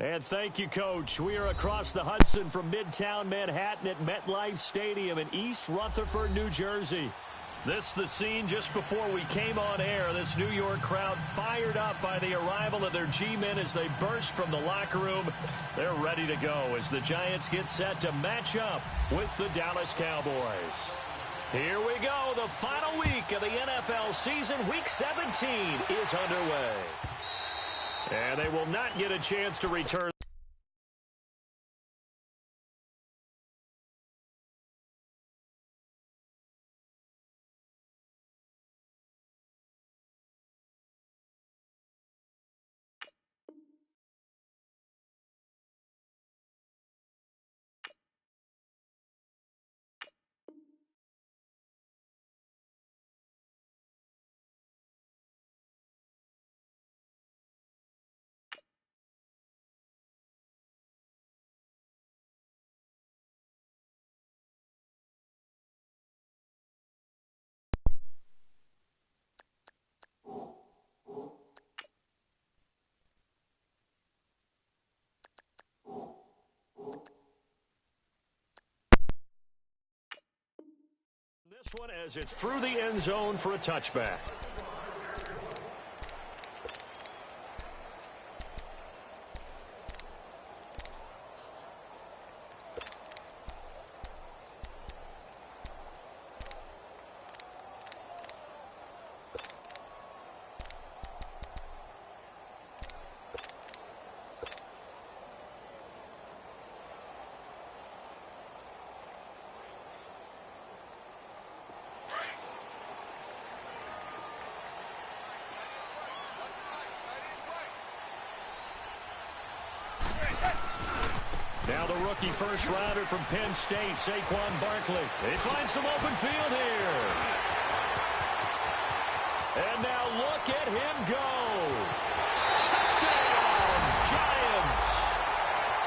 And thank you, Coach. We are across the Hudson from Midtown Manhattan at MetLife Stadium in East Rutherford, New Jersey. This the scene just before we came on air. This New York crowd fired up by the arrival of their G-men as they burst from the locker room. They're ready to go as the Giants get set to match up with the Dallas Cowboys. Here we go. The final week of the NFL season. Week 17 is underway. And they will not get a chance to return. This one as it's through the end zone for a touchback. Now the rookie first-rounder from Penn State, Saquon Barkley. They find some open field here. And now look at him go. Touchdown, Giants.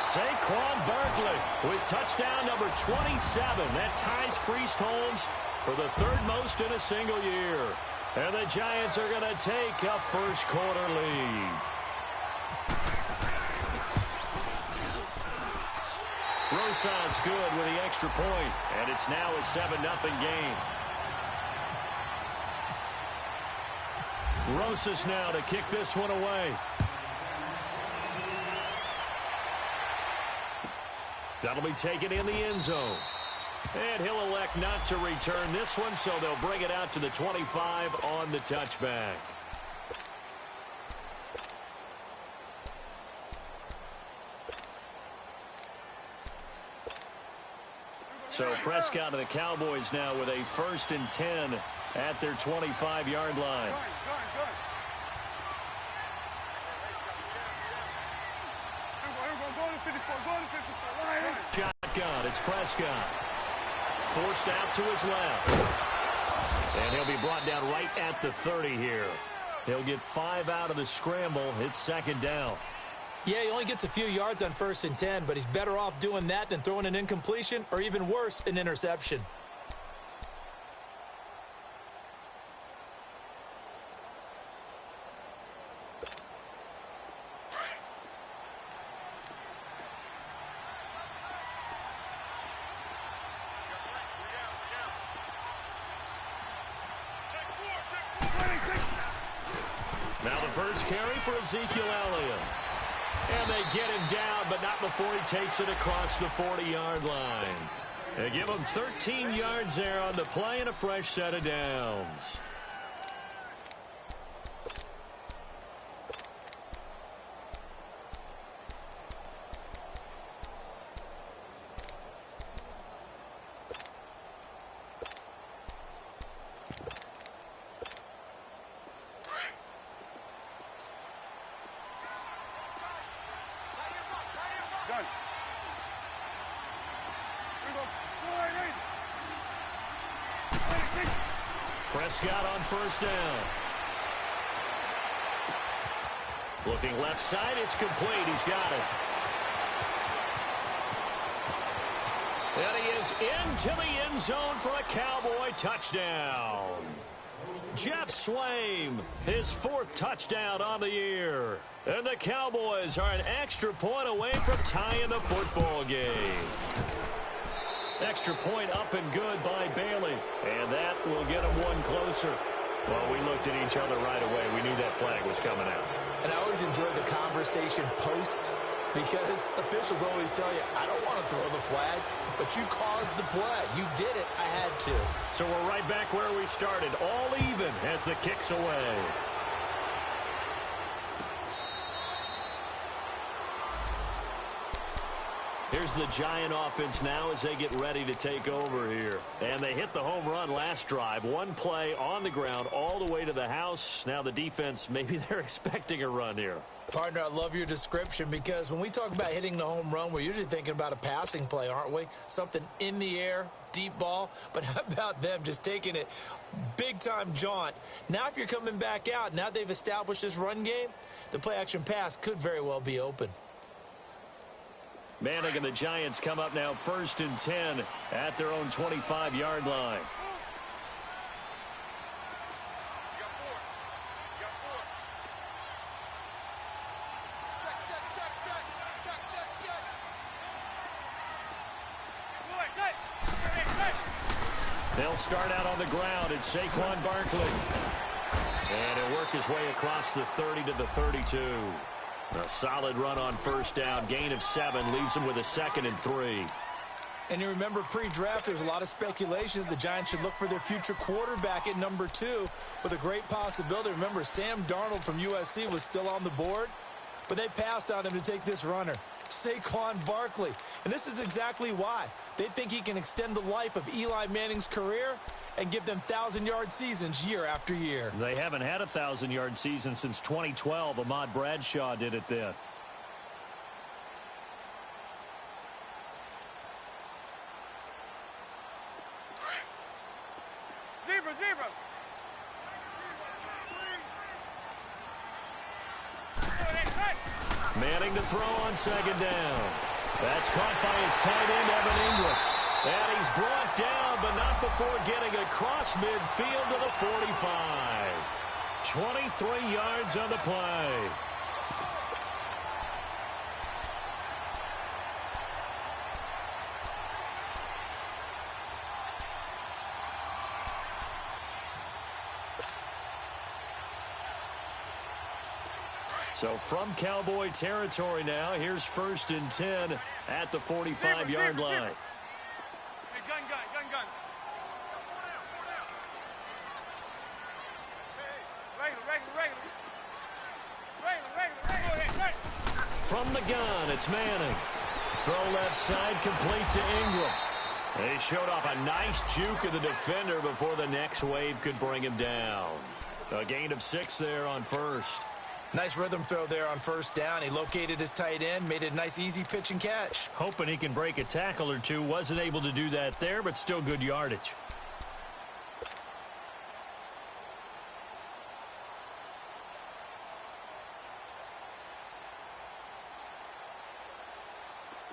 Saquon Barkley with touchdown number 27. That ties Priest Holmes for the third most in a single year. And the Giants are going to take a first-quarter lead. Rosas good with the extra point, and it's now a 7-0 game. Rosas now to kick this one away. That'll be taken in the end zone. And he'll elect not to return this one, so they'll bring it out to the 25 on the touchback. So Prescott and the Cowboys now with a 1st and 10 at their 25-yard line. Shotgun, it's Prescott. Forced out to his left. And he'll be brought down right at the 30 here. He'll get 5 out of the scramble. It's 2nd down. Yeah, he only gets a few yards on 1st and 10, but he's better off doing that than throwing an incompletion or even worse, an interception. Now the first carry for Ezekiel Elliott. And they get him down, but not before he takes it across the 40-yard line. They give him 13 yards there on the play and a fresh set of downs. Prescott on 1st down. Looking left side, it's complete. He's got it. And he is into the end zone for a Cowboy touchdown. Jeff Swaim, his 4th touchdown on the year. And the Cowboys are an extra point away from tying the football game. Extra point up and good by Bailey. And that will get them one closer. Well, we looked at each other right away. We knew that flag was coming out. And I always enjoy the conversation post, because officials always tell you, I don't want to throw the flag, but you caused the play. You did it. I had to. So we're right back where we started, all even as the kick's away. Here's the Giant offense now as they get ready to take over here. And they hit the home run last drive. One play on the ground all the way to the house. Now the defense, maybe they're expecting a run here. Partner, I love your description, because when we talk about hitting the home run, we're usually thinking about a passing play, aren't we? Something in the air, deep ball. But how about them just taking it big-time jaunt? Now if you're coming back out, now they've established this run game, the play-action pass could very well be open. Manning and the Giants come up now 1st and 10 at their own 25-yard line. They'll start out on the ground. It's Saquon Barkley. And he'll work his way across the 30 to the 32. A solid run on 1st down. Gain of 7 leaves him with a 2nd and 3. And you remember pre-draft, there was a lot of speculation that the Giants should look for their future quarterback at number 2 with a great possibility. Remember, Sam Darnold from USC was still on the board, but they passed on him to take this runner, Saquon Barkley. And this is exactly why. They think he can extend the life of Eli Manning's career and give them 1,000-yard seasons year after year. They haven't had a 1,000-yard season since 2012. Ahmad Bradshaw did it then. Zebra. Manning to throw on 2nd down. That's caught by his tight end, Evan Ingram. And he's brought down, but not before getting across midfield to the 45. 23 yards on the play. So from Cowboy territory now, here's 1st and 10 at the 45-yard line. Hey, gun. Regular. From the gun, it's Manning. Throw left side, complete to Ingram. They showed off a nice juke of the defender before the next wave could bring him down. A gain of 6 there on 1st. Nice rhythm throw there on 1st down. He located his tight end, made it a nice easy pitch and catch. Hoping he can break a tackle or two. Wasn't able to do that there, but still good yardage.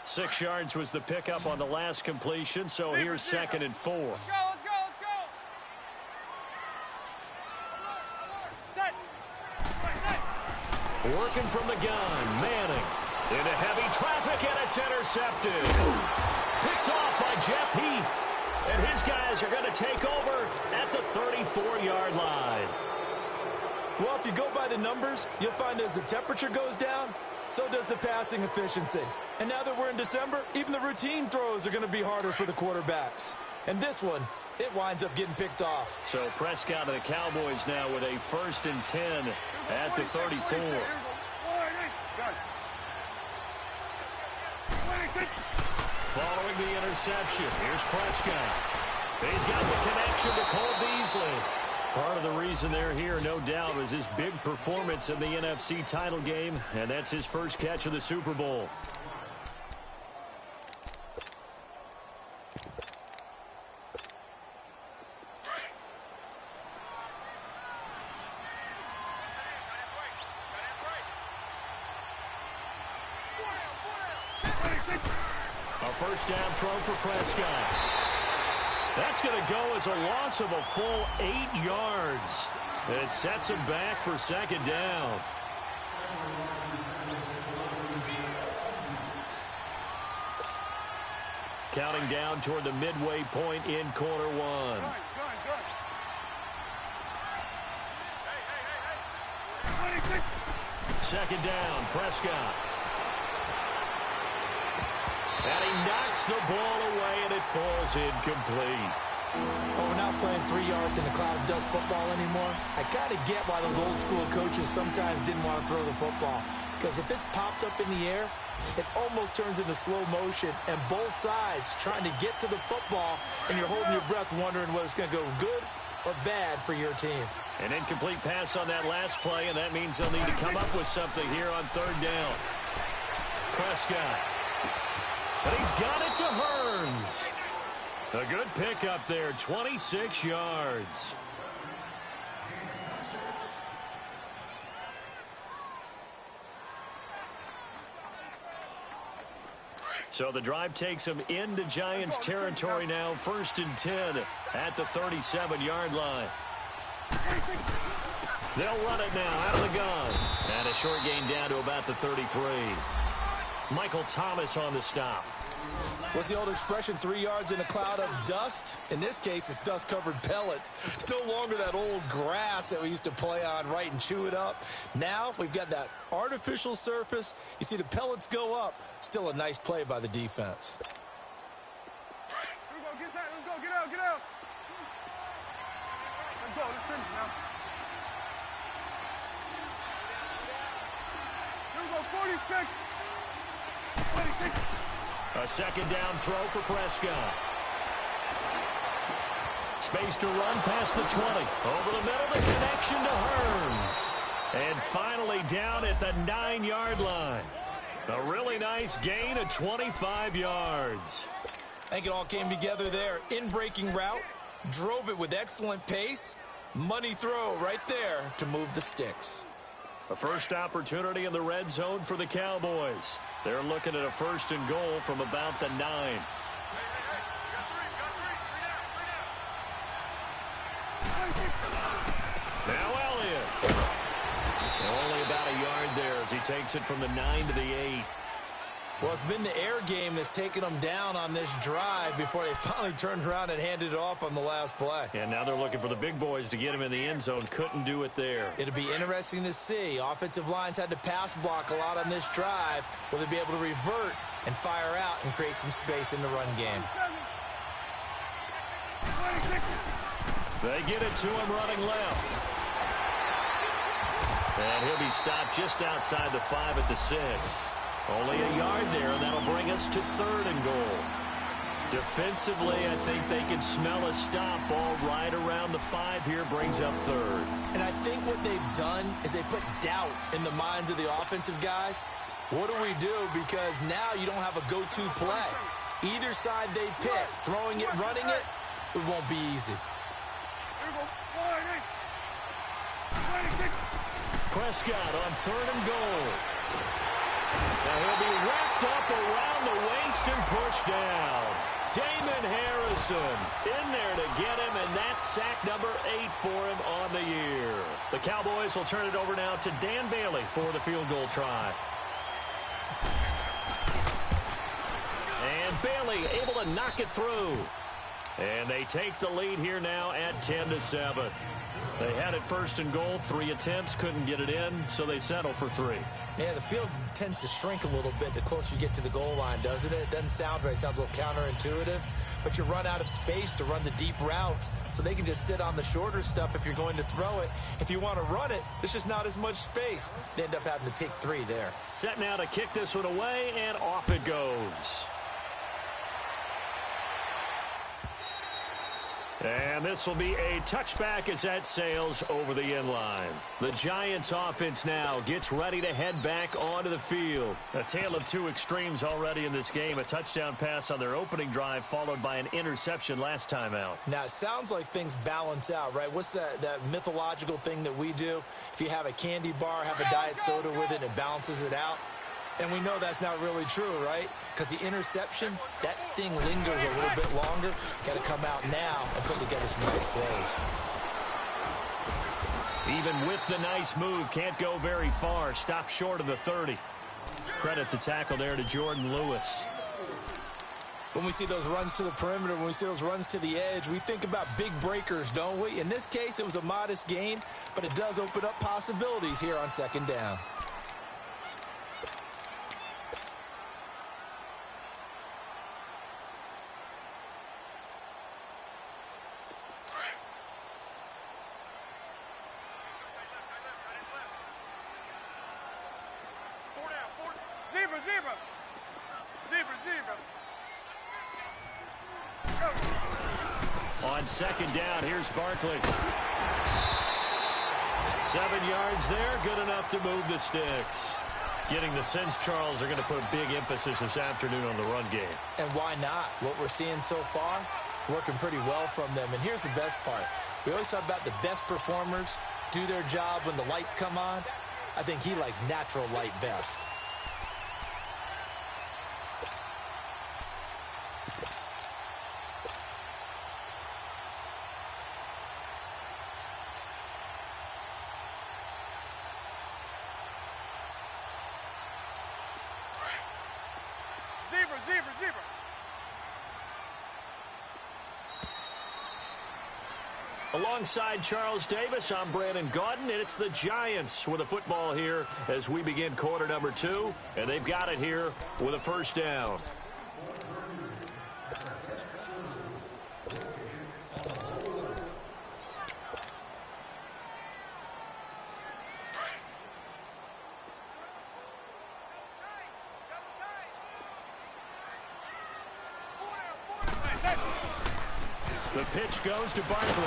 Six yards was the pickup on the last completion, so here's 2nd and 4. Let's go. Working from the gun, Manning. Into heavy traffic, and it's intercepted. Picked off by Jeff Heath. And his guys are going to take over at the 34-yard line. Well, if you go by the numbers, you'll find as the temperature goes down, so does the passing efficiency. And now that we're in December, even the routine throws are going to be harder for the quarterbacks. And this one, it winds up getting picked off. So Prescott and the Cowboys now with a 1st and 10 at the 34. Following the interception, here's Prescott. He's got the connection to Cole Beasley. Part of the reason they're here, no doubt, was his big performance in the NFC title game, and that's his first catch of the Super Bowl. A 1st down throw for Prescott. That's going to go as a loss of a full 8 yards. It sets him back for second down. Counting down toward the midway point in quarter one. Second down, Prescott. And he knocks the ball away, and it falls incomplete. Oh, we're not playing 3 yards in a cloud of dust football anymore. I kind of get why those old school coaches sometimes didn't want to throw the football. Because if it's popped up in the air, it almost turns into slow motion, and both sides trying to get to the football, and you're holding your breath wondering whether it's going to go good or bad for your team. An incomplete pass on that last play, and that means they'll need to come up with something here on third down. Prescott. But he's got it to Hearns. A good pickup there, 26 yards. So the drive takes him into Giants territory now, 1st and 10 at the 37-yard line. They'll run it now out of the gun. And a short gain down to about the 33. Michael Thomas on the stop. What's the old expression, 3 yards in a cloud of dust? In this case, it's dust-covered pellets. It's no longer that old grass that we used to play on, right, and chew it up. Now we've got that artificial surface. You see the pellets go up. Still a nice play by the defense. Here we go, get that, let's go, get out, get out. Let's go, let's finish now. Here we go, 46. 26. A second down throw for Prescott. Space to run past the 20. Over the middle, the connection to Hearns. And finally down at the 9-yard line. A really nice gain of 25 yards. I think it all came together there. In-breaking route, drove it with excellent pace. Money throw right there to move the sticks. A first opportunity in the red zone for the Cowboys. They're looking at a 1st and goal from about the 9. Now Elliott. Only about a yard there as he takes it from the 9 to the 8. Well, it's been the air game that's taken them down on this drive before they finally turned around and handed it off on the last play. And now they're looking for the big boys to get him in the end zone. Couldn't do it there. It'll be interesting to see. Offensive lines had to pass block a lot on this drive. Will they be able to revert and fire out and create some space in the run game? They get it to him running left. And he'll be stopped just outside the 5 at the 6. Only a yard there, and that'll bring us to 3rd and goal. Defensively, I think they can smell a stop. Ball right around the 5 here, brings up 3rd. And I think what they've done is they put doubt in the minds of the offensive guys. What do we do? Because now you don't have a go-to play. Either side they pick, throwing it, running it, it won't be easy. Prescott on 3rd and goal. Now he'll be wrapped up around the waist and pushed down. Damon Harrison in there to get him, and that's sack number 8 for him on the year. The Cowboys will turn it over now to Dan Bailey for the field goal try. And Bailey able to knock it through. And they take the lead here now at 10-7. They had it 1st and goal, 3 attempts, couldn't get it in, so they settle for 3. Yeah, the field tends to shrink a little bit the closer you get to the goal line, doesn't it? It doesn't sound right. It sounds a little counterintuitive. But you run out of space to run the deep routes, so they can just sit on the shorter stuff if you're going to throw it. If you want to run it, there's just not as much space. They end up having to take 3 there. Set now to kick this one away, and off it goes. And this will be a touchback as that sails over the end line. The Giants offense now gets ready to head back onto the field. A tale of 2 extremes already in this game. A touchdown pass on their opening drive followed by an interception last time out. Now, it sounds like things balance out, right? What's that mythological thing that we do? If you have a candy bar, have a diet soda with it, it balances it out. And we know that's not really true, right? Because the interception, that sting lingers a little bit longer. Got to come out now and put together some nice plays. Even with the nice move, can't go very far. Stop short of the 30. Credit the tackle there to Jordan Lewis. When we see those runs to the perimeter, when we see those runs to the edge, we think about big breakers, don't we? In this case, it was a modest gain, but it does open up possibilities here on second down. On second down, here's Barkley. 7 yards there, good enough to move the sticks. Getting the sense, Charles, are going to put a big emphasis this afternoon on the run game. And why not? What we're seeing so far, working pretty well from them. And here's the best part. We always talk about the best performers do their job when the lights come on. I think he likes natural light best. Alongside Charles Davis, I'm Brandon Gaudin, and it's the Giants with a football here as we begin quarter number 2, and they've got it here with a first down. The pitch goes to Barkley,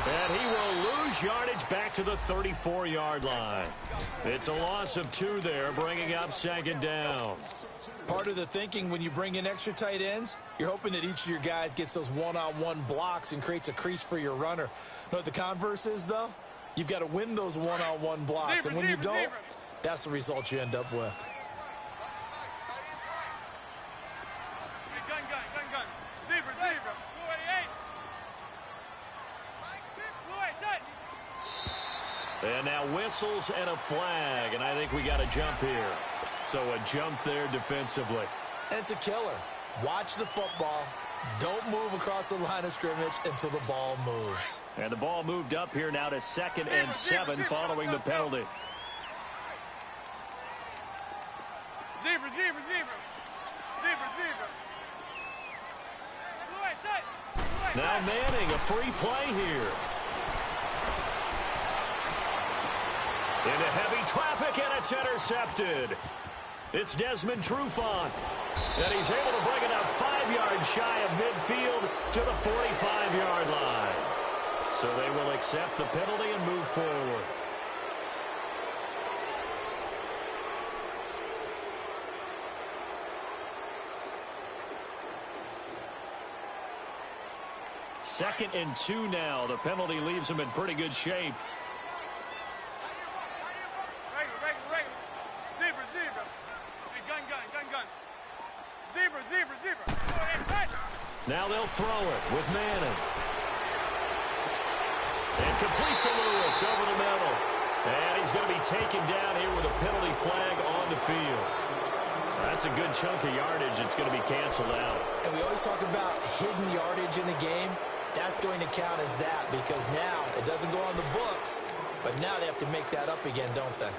and he will lose yardage back to the 34-yard line. It's a loss of 2 there, bringing up second down. Part of the thinking when you bring in extra tight ends, you're hoping that each of your guys gets those one-on-one blocks and creates a crease for your runner. Know what the converse is, though? You've got to win those one-on-one blocks, and when you don't, that's the result you end up with. And now whistles and a flag, and I think we got a jump here. So a jump there defensively. And it's a killer. Watch the football. Don't move across the line of scrimmage until the ball moves. And the ball moved up here now to 2nd and 7 following the penalty. Now Manning, a free play here. Into heavy traffic, and it's intercepted. It's Desmond Trufant, and he's able to bring it up 5 yards shy of midfield to the 45-yard line. So they will accept the penalty and move forward. Second and 2 now. The penalty leaves him in pretty good shape. Now they'll throw it with Manning. And complete to Lewis over the middle. And he's going to be taken down here with a penalty flag on the field. That's a good chunk of yardage. It's going to be canceled out. And we always talk about hidden yardage in a game. That's going to count as that because now it doesn't go on the books, but now they have to make that up again, don't they?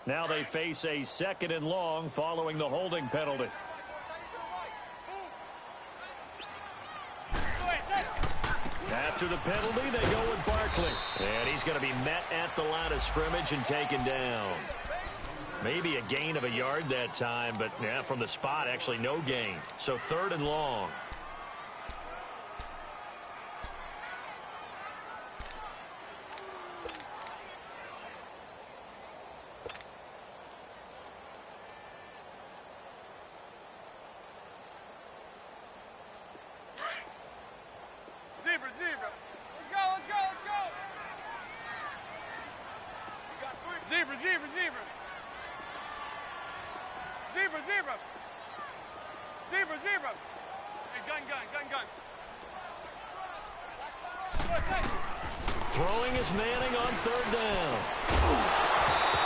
Now they face a 2nd and long following the holding penalty. After the penalty, they go with Barkley. And he's going to be met at the line of scrimmage and taken down. Maybe a gain of a yard that time, but yeah, from the spot, actually no gain. So 3rd and long. Zebra, zebra. Zebra, zebra. Zebra, zebra. Hey, gun, gun, gun, gun. Throwing is Manning on third down.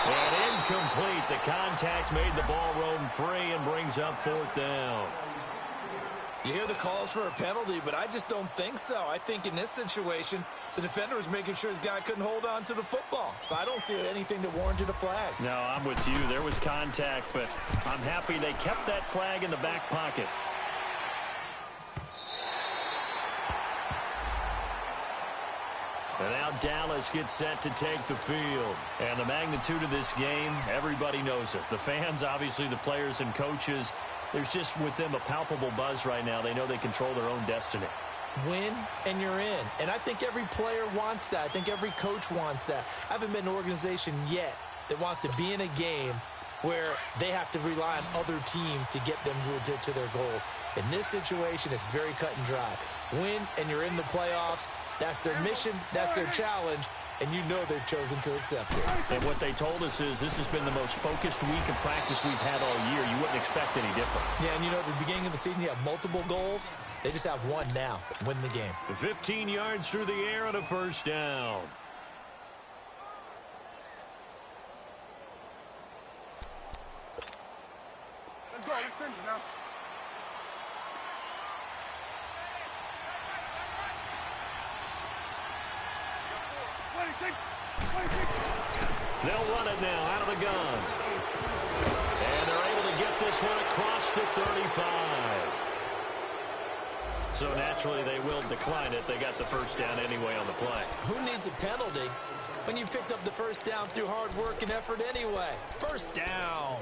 And incomplete. The contact made the ball roam free and brings up fourth down. You hear the calls for a penalty, but I just don't think so. I think in this situation, the defender was making sure his guy couldn't hold on to the football. So I don't see anything that warranted a flag. No, I'm with you. There was contact, but I'm happy they kept that flag in the back pocket. And now Dallas gets set to take the field. And the magnitude of this game, everybody knows it. The fans, obviously the players and coaches, there's just with them a palpable buzz right now. They know they control their own destiny. Win, and you're in. And I think every player wants that. I think every coach wants that. I haven't been an organization yet that wants to be in a game where they have to rely on other teams to get them to their goals. In this situation, it's very cut and dry. Win, and you're in the playoffs. That's their mission. That's their challenge. And you know they've chosen to accept it. And what they told us is this has been the most focused week of practice we've had all year. You wouldn't expect any different. Yeah, and you know, at the beginning of the season, you have multiple goals. They just have one now. Win the game. 15 yards through the air and a first down. Let's go. Let's finish now. They'll run it now out of the gun. And they're able to get this one across the 35. So naturally they will decline it. They got the first down anyway on the play. Who needs a penalty when you picked up the first down through hard work and effort anyway? First down.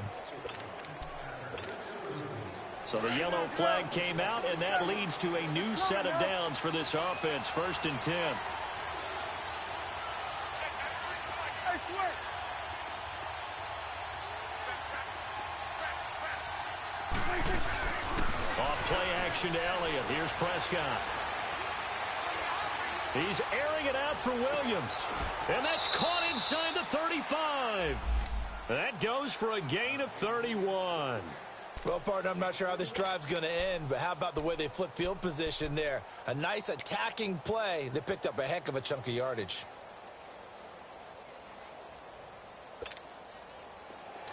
So the yellow flag came out, and that leads to a new set of downs for this offense. 1st and 10. Off play action to Elliott. Here's Prescott. He's airing it out for Williams. And that's caught inside the 35. That goes for a gain of 31. Well, partner, I'm not sure how this drive's going to end, but how about the way they flip field position there? A nice attacking play. They picked up a heck of a chunk of yardage.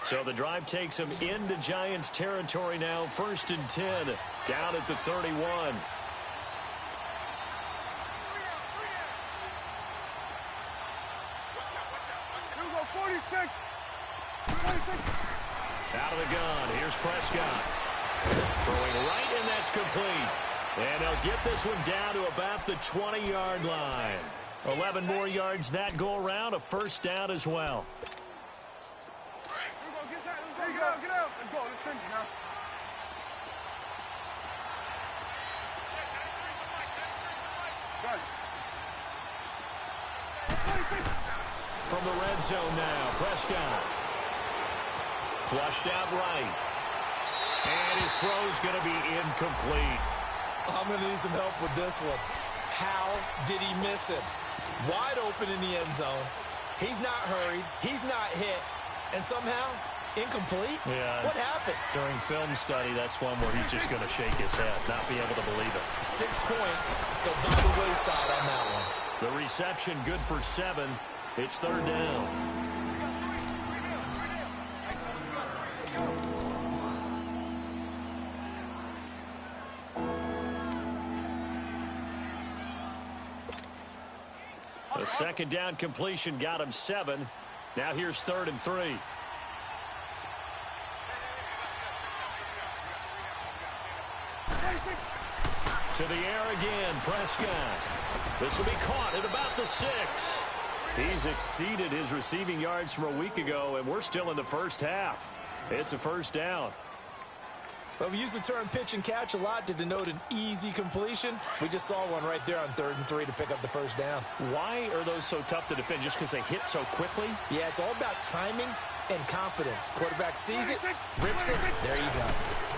So the drive takes them into Giants territory now. 1st and 10, down at the 31. Here we go, 46. 46. Out of the gun, here's Prescott. Throwing right, and that's complete. And they'll get this one down to about the 20-yard line. 11 more yards that go around, a first down as well. Get out, get out. Let's go, let's finish now. From the red zone now, Prescott. Flushed out right. And his throw's going to be incomplete. I'm going to need some help with this one. How did he miss him? Wide open in the end zone. He's not hurried. He's not hit. And somehow, incomplete? Yeah. What happened? During film study, that's one where he's just going to shake his head, not be able to believe it. 6 points go by the wayside on that one. The reception good for 7. It's 3rd down. The 2nd down completion got him 7. Now here's 3rd and 3. To the air again, Prescott. This will be caught at about the 6. He's exceeded his receiving yards from a week ago, and we're still in the first half. It's a first down. Well, we use the term pitch and catch a lot to denote an easy completion. We just saw one right there on 3rd and 3 to pick up the first down. Why are those so tough to defend? Just because they hit so quickly? Yeah, it's all about timing and confidence. Quarterback sees it, rips it, there you go.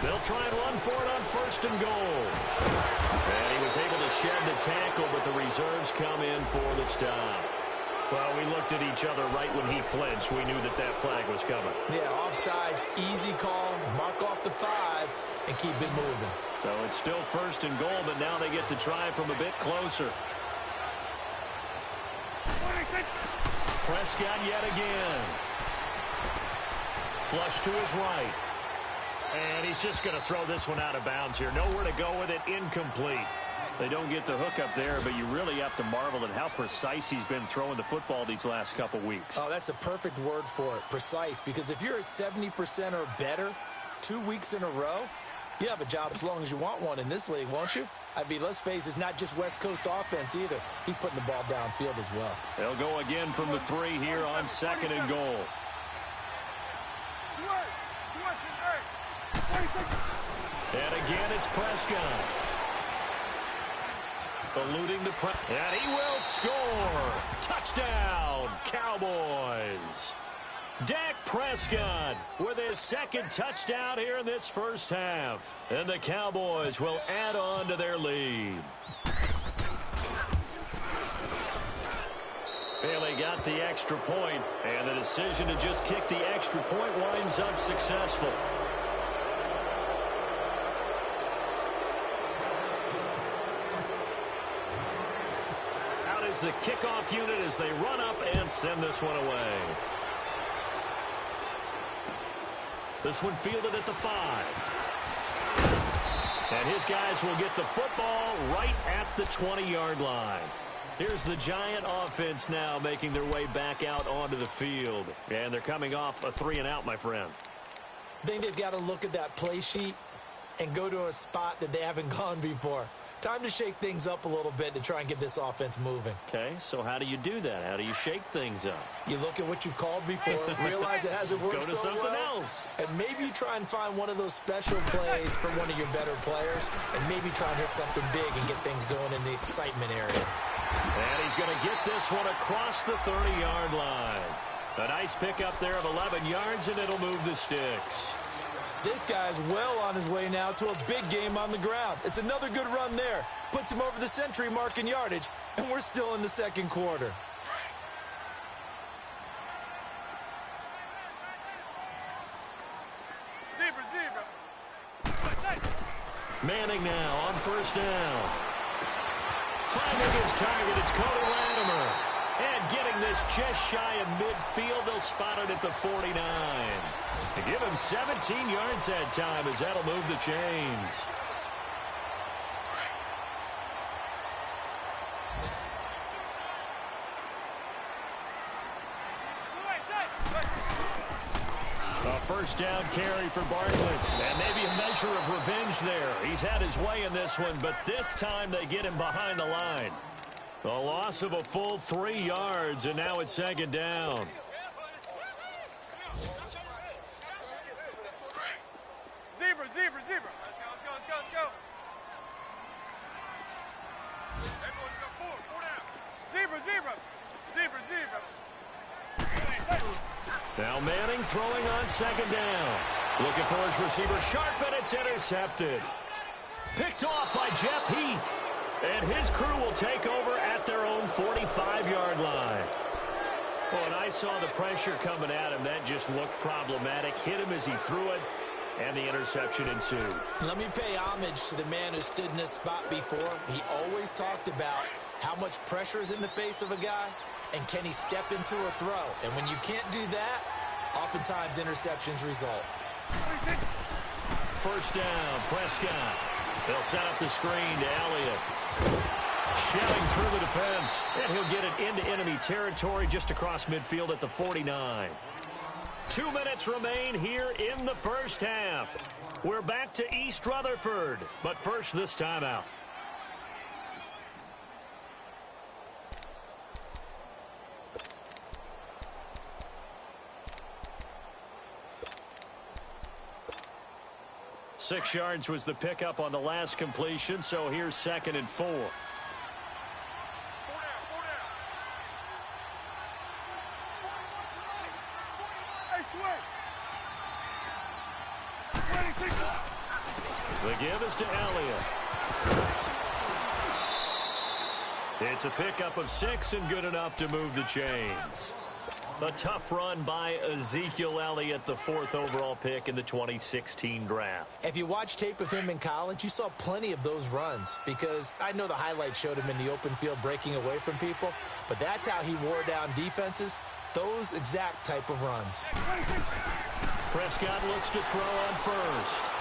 They'll try and run for it on 1st and goal. And he was able to shed the tackle, but the reserves come in for the stop. Well, we looked at each other right when he flinched. We knew that that flag was coming. Yeah, offsides, easy call, mark off the 5, and keep it moving. So it's still 1st and goal, but now they get to try from a bit closer. Prescott yet again. Flush to his right. And he's just going to throw this one out of bounds here. Nowhere to go with it. Incomplete. They don't get the hook up there, but you really have to marvel at how precise he's been throwing the football these last couple weeks. Oh, that's the perfect word for it, precise. Because if you're at 70% or better 2 weeks in a row, you have a job as long as you want one in this league, won't you? I mean, let's face it, it's not just West Coast offense either. He's putting the ball downfield as well. They'll go again from the 3 here on 2nd and goal. And again, it's Prescott. Eluding the press. And he will score. Touchdown, Cowboys. Dak Prescott with his 2nd touchdown here in this first half. And the Cowboys will add on to their lead. Bailey got the extra point, and the decision to just kick the extra point winds up successful. Out is the kickoff unit as they run up and send this one away. This one fielded at the 5. And his guys will get the football right at the 20-yard line. Here's the Giant offense now making their way back out onto the field. And they're coming off a 3-and-out, my friend. I think they've got to look at that play sheet and go to a spot that they haven't gone before. Time to shake things up a little bit to try and get this offense moving. Okay, so how do you do that? How do you shake things up? You look at what you've called before, realize it hasn't worked Go to so something well, else. and maybe try and find one of those special plays from one of your better players, and maybe try and hit something big and get things going in the excitement area. And he's going to get this one across the 30-yard line. A nice pickup there of 11 yards, and it'll move the sticks. This guy's well on his way now to a big game on the ground. It's another good run there. Puts him over the century mark in yardage, and we're still in the 2nd quarter. Manning now on 1st down. Finding his target, it's Cody Latimer. And getting this just shy of midfield, they'll spot it at the 49. To give him 17 yards that time as that'll move the chains. A 1st down carry for Barkley. And maybe a measure of revenge there. He's had his way in this one, but this time they get him behind the line. A loss of a full 3 yards, and now it's 2nd down. Zebra. Let's go. Everyone go four down. Zebra. Now Manning throwing on 2nd down. Looking for his receiver sharp, and it's intercepted. Picked off by Jeff Heath. And his crew will take over at their own 45-yard line. Well, when I saw the pressure coming at him, that just looked problematic. Hit him as he threw it, and the interception ensued. Let me pay homage to the man who stood in this spot before. He always talked about how much pressure is in the face of a guy, and can he step into a throw. And when you can't do that, oftentimes interceptions result. 1st down, Prescott. They'll set up the screen to Elliott. Shelling through the defense, and he'll get it into enemy territory just across midfield at the 49. 2 minutes remain here in the first half. We're back to East Rutherford, but first this timeout. Six yards was the pickup on the last completion, so here's 2nd and 4. The give is to Elliott. It's a pickup of 6 and good enough to move the chains. A tough run by Ezekiel Elliott, the 4th overall pick in the 2016 draft. If you watch tape of him in college, you saw plenty of those runs, because I know the highlights showed him in the open field breaking away from people, but that's how he wore down defenses, those exact type of runs. Prescott looks to throw on first.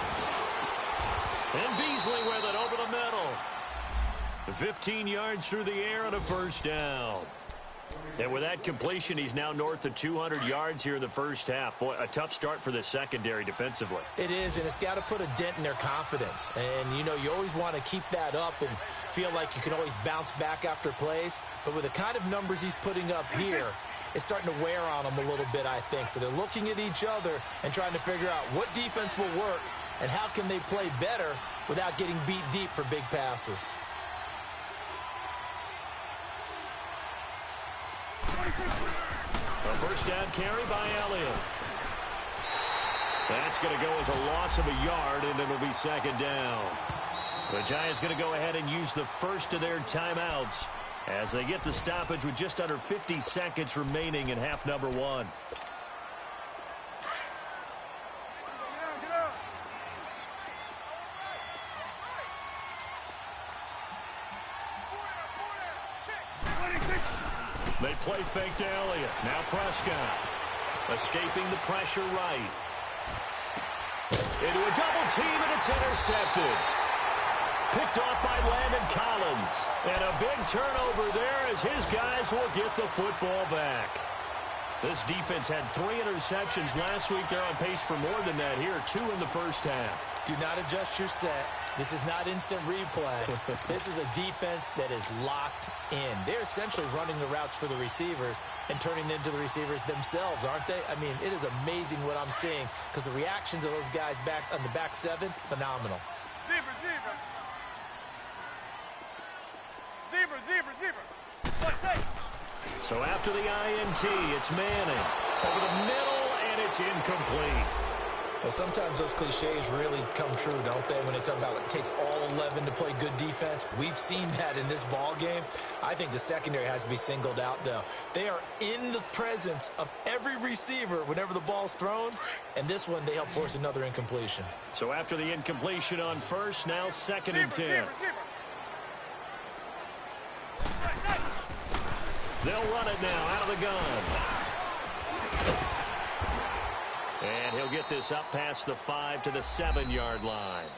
And Beasley with it over the middle. 15 yards through the air and a first down. And with that completion, he's now north of 200 yards here in the first half. Boy, a tough start for the secondary defensively. It is, and it's got to put a dent in their confidence. And, you know, you always want to keep that up and feel like you can always bounce back after plays. But with the kind of numbers he's putting up here, it's starting to wear on them a little bit, I think. So they're looking at each other and trying to figure out what defense will work and how can they play better without getting beat deep for big passes. A first down carry by Elliott. That's going to go as a loss of a yard, and it'll be second down. The Giants going to go ahead and use the first of their timeouts as they get the stoppage with just under 50 seconds remaining in half number 1. They play fake to Elliott. Now Prescott. Escaping the pressure right. Into a double team, and it's intercepted. Picked off by Landon Collins. And a big turnover there as his guys will get the football back. This defense had 3 interceptions last week. They're on pace for more than that here. 2 in the first half. Do not adjust your set. This is not instant replay. This is a defense that is locked in. They're essentially running the routes for the receivers and turning into the receivers themselves, aren't they? I mean, it is amazing what I'm seeing, because the reactions of those guys back on the back 7, phenomenal. So after the INT, it's Manning. Over the middle, and it's incomplete. Well, sometimes those cliches really come true, don't they, when they talk about it takes all 11 to play good defense. We've seen that in this ball game. I think the secondary has to be singled out, though. They are in the presence of every receiver whenever the ball's thrown, and this one, they help force another incompletion. So after the incompletion on first, now 2nd and 10. They'll run it now out of the gun. And he'll get this up past the 5 to the 7-yard line.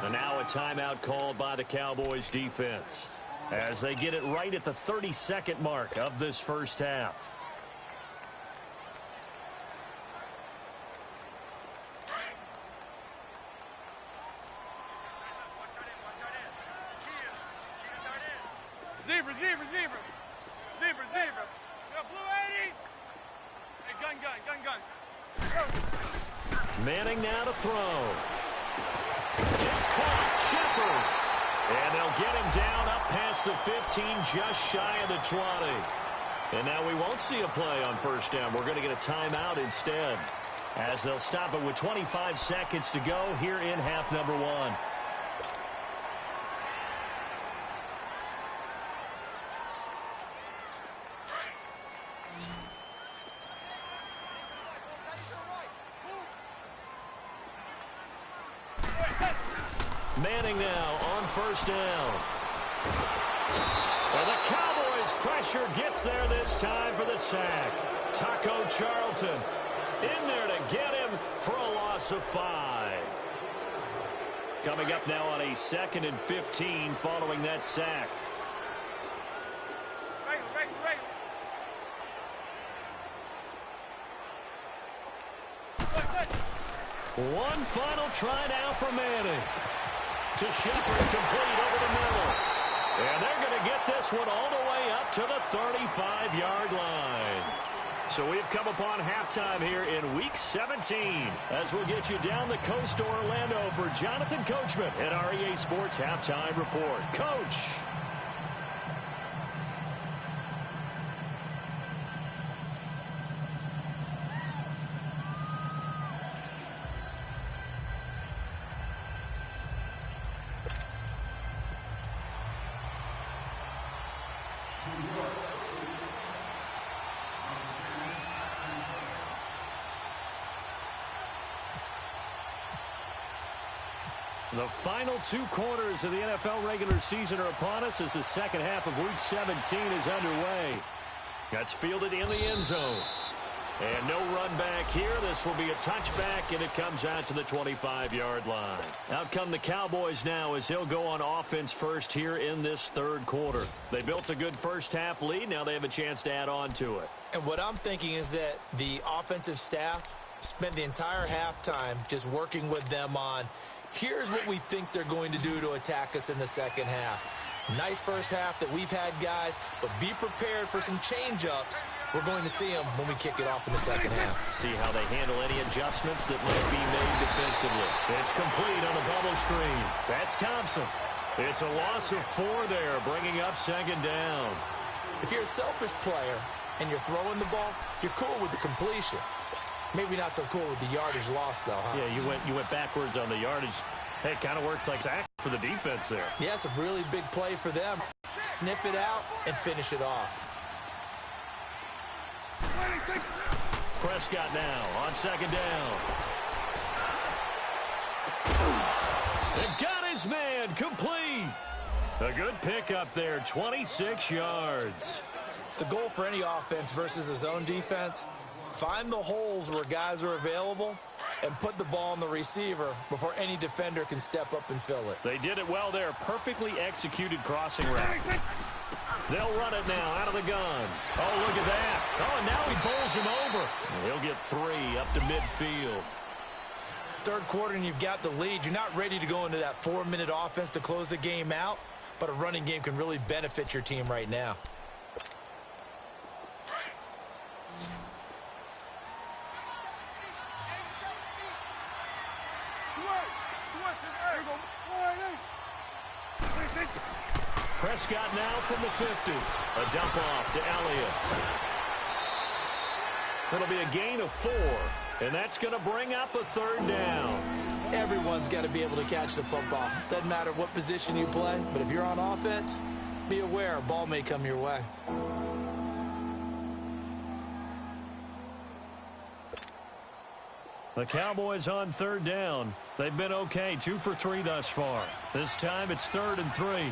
And now a timeout called by the Cowboys defense as they get it right at the 30-second mark of this first half. Zebra. Yo, blue 80. Hey, gun. Manning now to throw. It's caught. Shepard. And they'll get him down up past the 15, just shy of the 20. And now we won't see a play on first down. We're going to get a timeout instead, as they'll stop it with 25 seconds to go here in half number 1. Manning now on first down. And the Cowboys pressure gets there this time for the sack. Taco Charlton in there to get him for a loss of 5. Coming up now on a 2nd and 15 following that sack. One final try now for Manning. To Shepard, complete over the middle. And they're going to get this one all the way up to the 35-yard line. So we've come upon halftime here in Week 17 as we'll get you down the coast to Orlando for Jonathan Coachman at our EA Sports Halftime Report. Coach. The final 2 quarters of the NFL regular season are upon us as the second half of Week 17 is underway. That's fielded in the end zone. And no run back here. This will be a touchback, and it comes out to the 25-yard line. Out come the Cowboys now as they'll go on offense first here in this third quarter. They built a good first-half lead. Now they have a chance to add on to it. And what I'm thinking is that the offensive staff spent the entire halftime just working with them on, here's what we think they're going to do to attack us in the second half. Nice first half that we've had, guys, but be prepared for some change-ups. We're going to see them when we kick it off in the second half. See how they handle any adjustments that might be made defensively. It's complete on the bubble screen. That's Thompson. It's a loss of 4 there, bringing up second down. If you're a selfish player and you're throwing the ball, you're cool with the completion. Maybe not so cool with the yardage loss, though, huh? Yeah, you went backwards on the yardage. Hey, it kind of works like sack for the defense there. Yeah, it's a really big play for them. Sniff it out and finish it off. Prescott now on second down. And got his man complete. A good pickup there, 26 yards. The goal for any offense versus a zone defense, find the holes where guys are available and put the ball on the receiver before any defender can step up and fill it. They did it well there. Perfectly executed crossing route. They'll run it now out of the gun. Oh, look at that. Oh, and now he bowls him over. And he'll get 3 up to midfield. Third quarter and you've got the lead. You're not ready to go into that 4-minute offense to close the game out, but a running game can really benefit your team right now. Prescott now from the 50. A dump off to Elliott. It'll be a gain of 4, and that's going to bring up a third down. Everyone's got to be able to catch the football. Doesn't matter what position you play, but if you're on offense, be aware a ball may come your way. The Cowboys on third down. They've been okay, 2 for 3 thus far. This time it's 3rd and 3.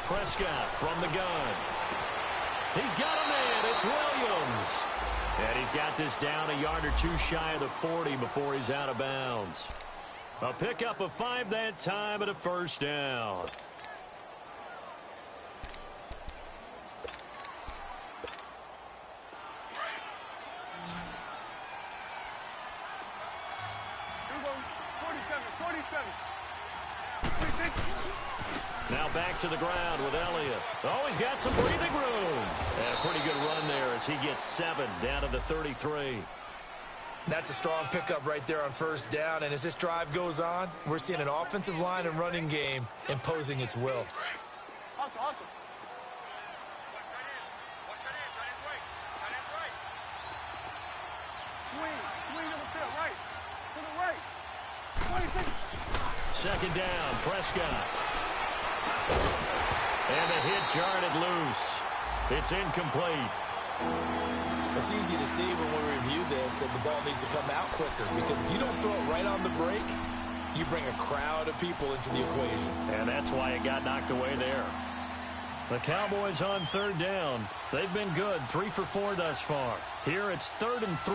Prescott from the gun. He's got a man. It's Williams. And he's got this down a yard or 2 shy of the 40 before he's out of bounds. A pickup of 5 that time and a first down. Now back to the ground with Elliott. Oh, he's got some breathing room. And a pretty good run there as he gets 7 down to the 33. That's a strong pickup right there on first down. And as this drive goes on, we're seeing an offensive line and running game imposing its will. Awesome. Swing to the field, right. To the right. 26. Second down, Prescott. And the hit jarred it loose. It's incomplete. It's easy to see when we review this that the ball needs to come out quicker, because if you don't throw it right on the break, you bring a crowd of people into the equation. And that's why it got knocked away there. The Cowboys on third down. They've been good, 3 for 4 thus far. Here it's 3rd and 3.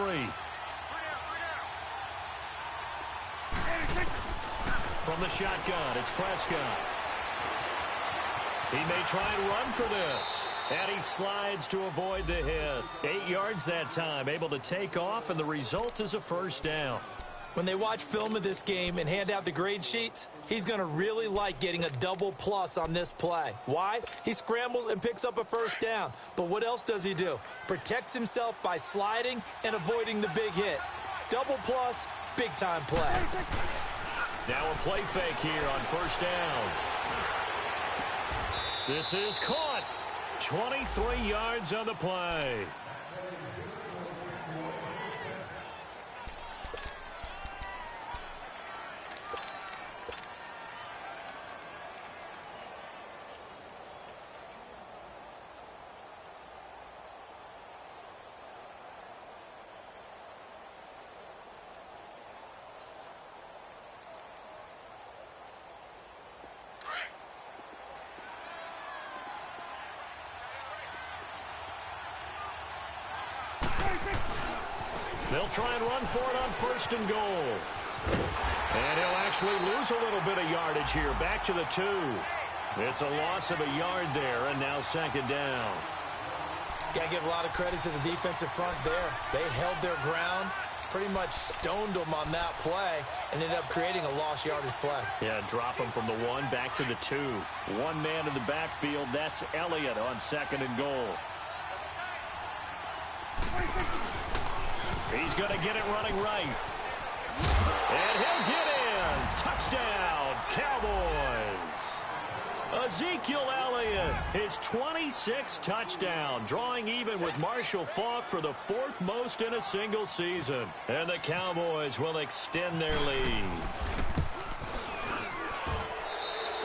From the shotgun, it's Prescott. He may try and run for this. And he slides to avoid the hit. 8 yards that time, able to take off, and the result is a first down. When they watch film of this game and hand out the grade sheets, he's going to really like getting a double plus on this play. Why? He scrambles and picks up a first down. But what else does he do? Protects himself by sliding and avoiding the big hit. Double plus, big-time play. Now a play fake here on first down. This is caught. 23 yards on the play. They'll try and run for it on 1st and goal. And he'll actually lose a little bit of yardage here. Back to the 2. It's a loss of a yard there, and now 2nd down. Got to give a lot of credit to the defensive front there. They held their ground, pretty much stoned them on that play, and ended up creating a lost yardage play. Yeah, drop them from the 1 back to the 2. One man in the backfield. That's Elliott on 2nd and goal. He's going to get it running right. And he'll get in. Touchdown, Cowboys. Ezekiel Elliott, his 26th touchdown, drawing even with Marshall Faulk for the 4th most in a single season. And the Cowboys will extend their lead.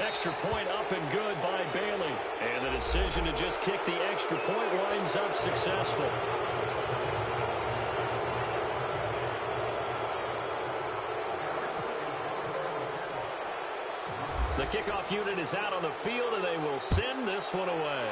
Extra point up and good by Bailey. And the decision to just kick the extra point winds up successful. The kickoff unit is out on the field, and they will send this one away.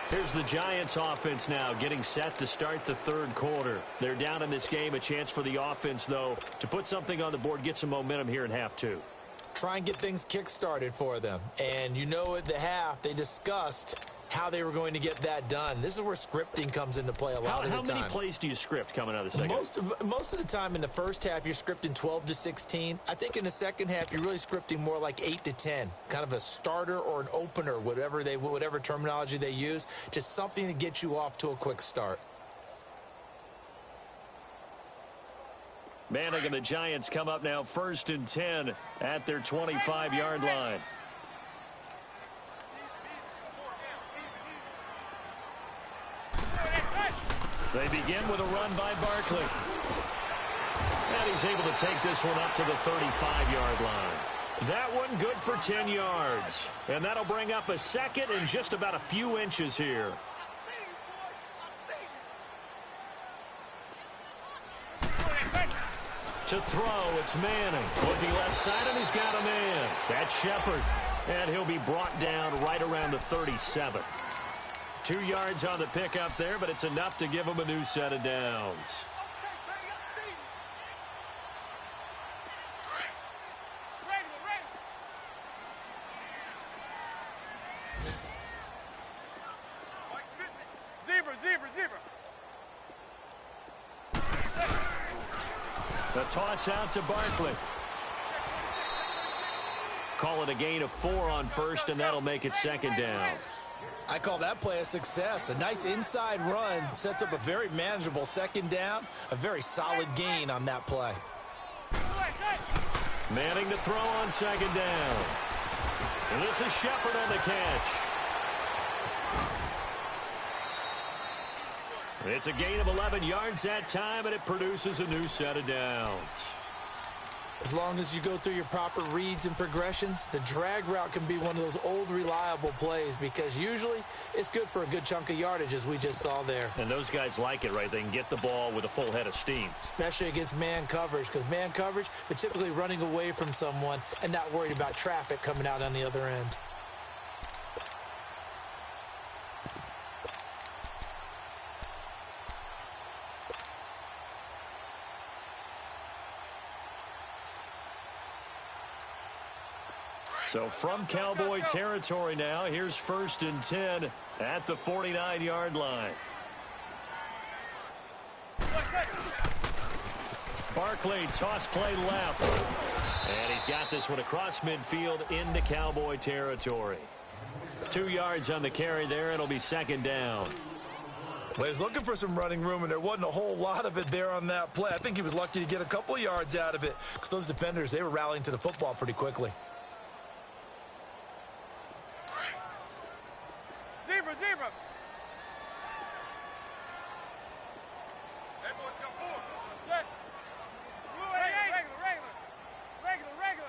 Here's the Giants offense now getting set to start the 3rd quarter. They're down in this game. A chance for the offense, though, to put something on the board, get some momentum here in half 2. Try and get things kick-started for them. And you know at the half, they discussed how they were going to get that done. This is where scripting comes into play a lot of the time. How many plays do you script coming out of the second? Most of the time in the first half, you're scripting 12 to 16. I think in the second half, you're really scripting more like 8 to 10. Kind of a starter or an opener, whatever terminology they use. Just something to get you off to a quick start. Manning and the Giants come up now 1st and 10 at their 25-yard line. They begin with a run by Barkley. And he's able to take this one up to the 35-yard line. That one good for 10 yards. And that'll bring up a 2nd and just about a few inches here. To throw, it's Manning. Looking left side, and he's got a man. That's Shepard. And he'll be brought down right around the 37. 2 yards on the pickup there, but it's enough to give him a new set of downs. Zebra. The toss out to Barkley. Call it a gain of 4 on 1st, and that'll make it 2nd down. I call that play a success. A nice inside run sets up a very manageable 2nd down. A very solid gain on that play. Manning to throw on 2nd down. And this is Shepard on the catch. It's a gain of 11 yards that time, and it produces a new set of downs. As long as you go through your proper reads and progressions, the drag route can be one of those old reliable plays because usually it's good for a good chunk of yardage, as we just saw there. And those guys like it, right? They can get the ball with a full head of steam. Especially against man coverage, because man coverage, they're typically running away from someone and not worried about traffic coming out on the other end. So from Cowboy territory now, here's 1st and 10 at the 49-yard line. Barkley, toss play left. And he's got this one across midfield into Cowboy territory. 2 yards on the carry there. It'll be 2nd down. Well, he was looking for some running room, and there wasn't a whole lot of it there on that play. I think he was lucky to get a couple of yards out of it because those defenders, they were rallying to the football pretty quickly. Zebra. Hey, boys, come forward. Set. Regular.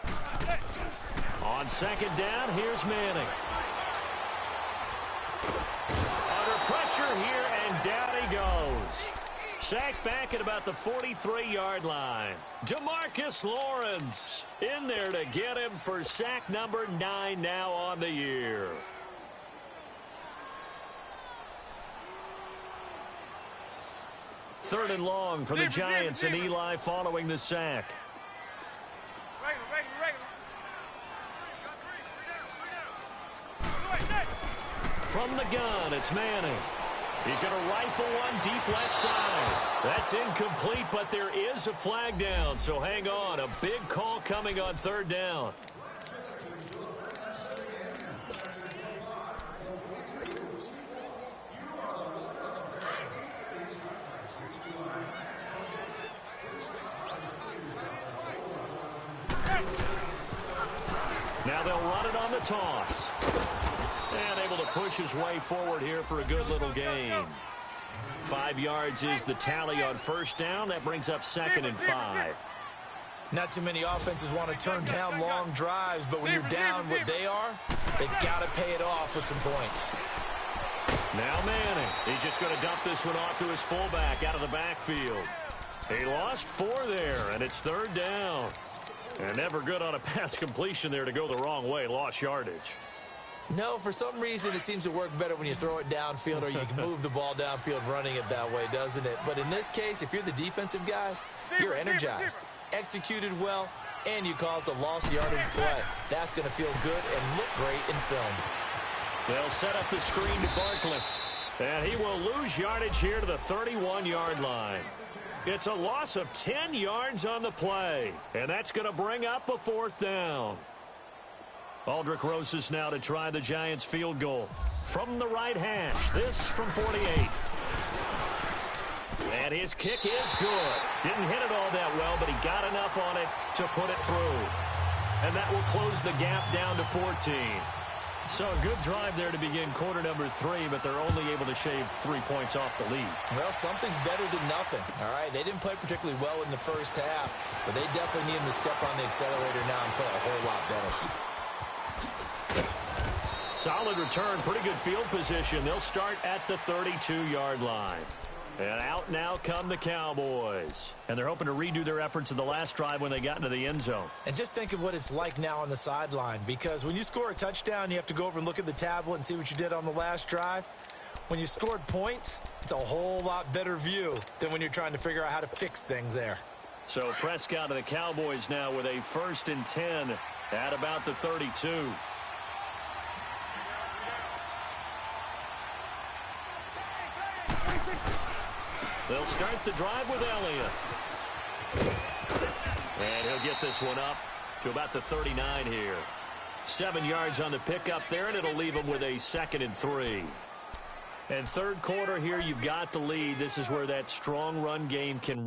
On 2nd down, here's Manning. Under pressure here, and down he goes. Sacked back at about the 43-yard line. DeMarcus Lawrence in there to get him for sack number 9 now on the year. third and long for the Giants and Eli following the sack. From the gun, it's Manning. He's going to rifle one deep left side. That's incomplete, but there is a flag down, so hang on. A big call coming on third down. Now they'll run it on the toss. And able to push his way forward here for a good little gain. 5 yards is the tally on first down. That brings up 2nd and 5. Not too many offenses want to turn down long drives, but when you're down what they are, they've got to pay it off with some points. Now Manning. He's just going to dump this one off to his fullback out of the backfield. He lost 4 there, and it's third down. And never good on a pass completion there to go the wrong way. Lost yardage. No, for some reason it seems to work better when you throw it downfield or you can move the ball downfield running it that way, doesn't it? But in this case, if you're the defensive guys, you're energized, executed well, and you caused a lost yardage play. That's going to feel good and look great in film. They'll set up the screen to Barkley. And he will lose yardage here to the 31-yard line. It's a loss of 10 yards on the play. And that's going to bring up a 4th down. Aldrick Rosas now to try the Giants field goal. From the right hash, this from 48. And his kick is good. Didn't hit it all that well, but he got enough on it to put it through. And that will close the gap down to 14. So a good drive there to begin quarter number 3, but they're only able to shave 3 points off the lead. Well, something's better than nothing, all right? They didn't play particularly well in the first half, but they definitely need him to step on the accelerator now and play a whole lot better. Solid return, pretty good field position. They'll start at the 32-yard line. And out now come the Cowboys. And they're hoping to redo their efforts in the last drive when they got into the end zone. And just think of what it's like now on the sideline, because when you score a touchdown, you have to go over and look at the tablet and see what you did on the last drive. When you scored points, it's a whole lot better view than when you're trying to figure out how to fix things there. So Prescott and the Cowboys now with a 1st and 10 at about the 32. They'll start the drive with Elliott. And he'll get this one up to about the 39 here. 7 yards on the pickup there, and it'll leave him with a 2nd and 3. And third quarter here, you've got the lead. This is where that strong run game can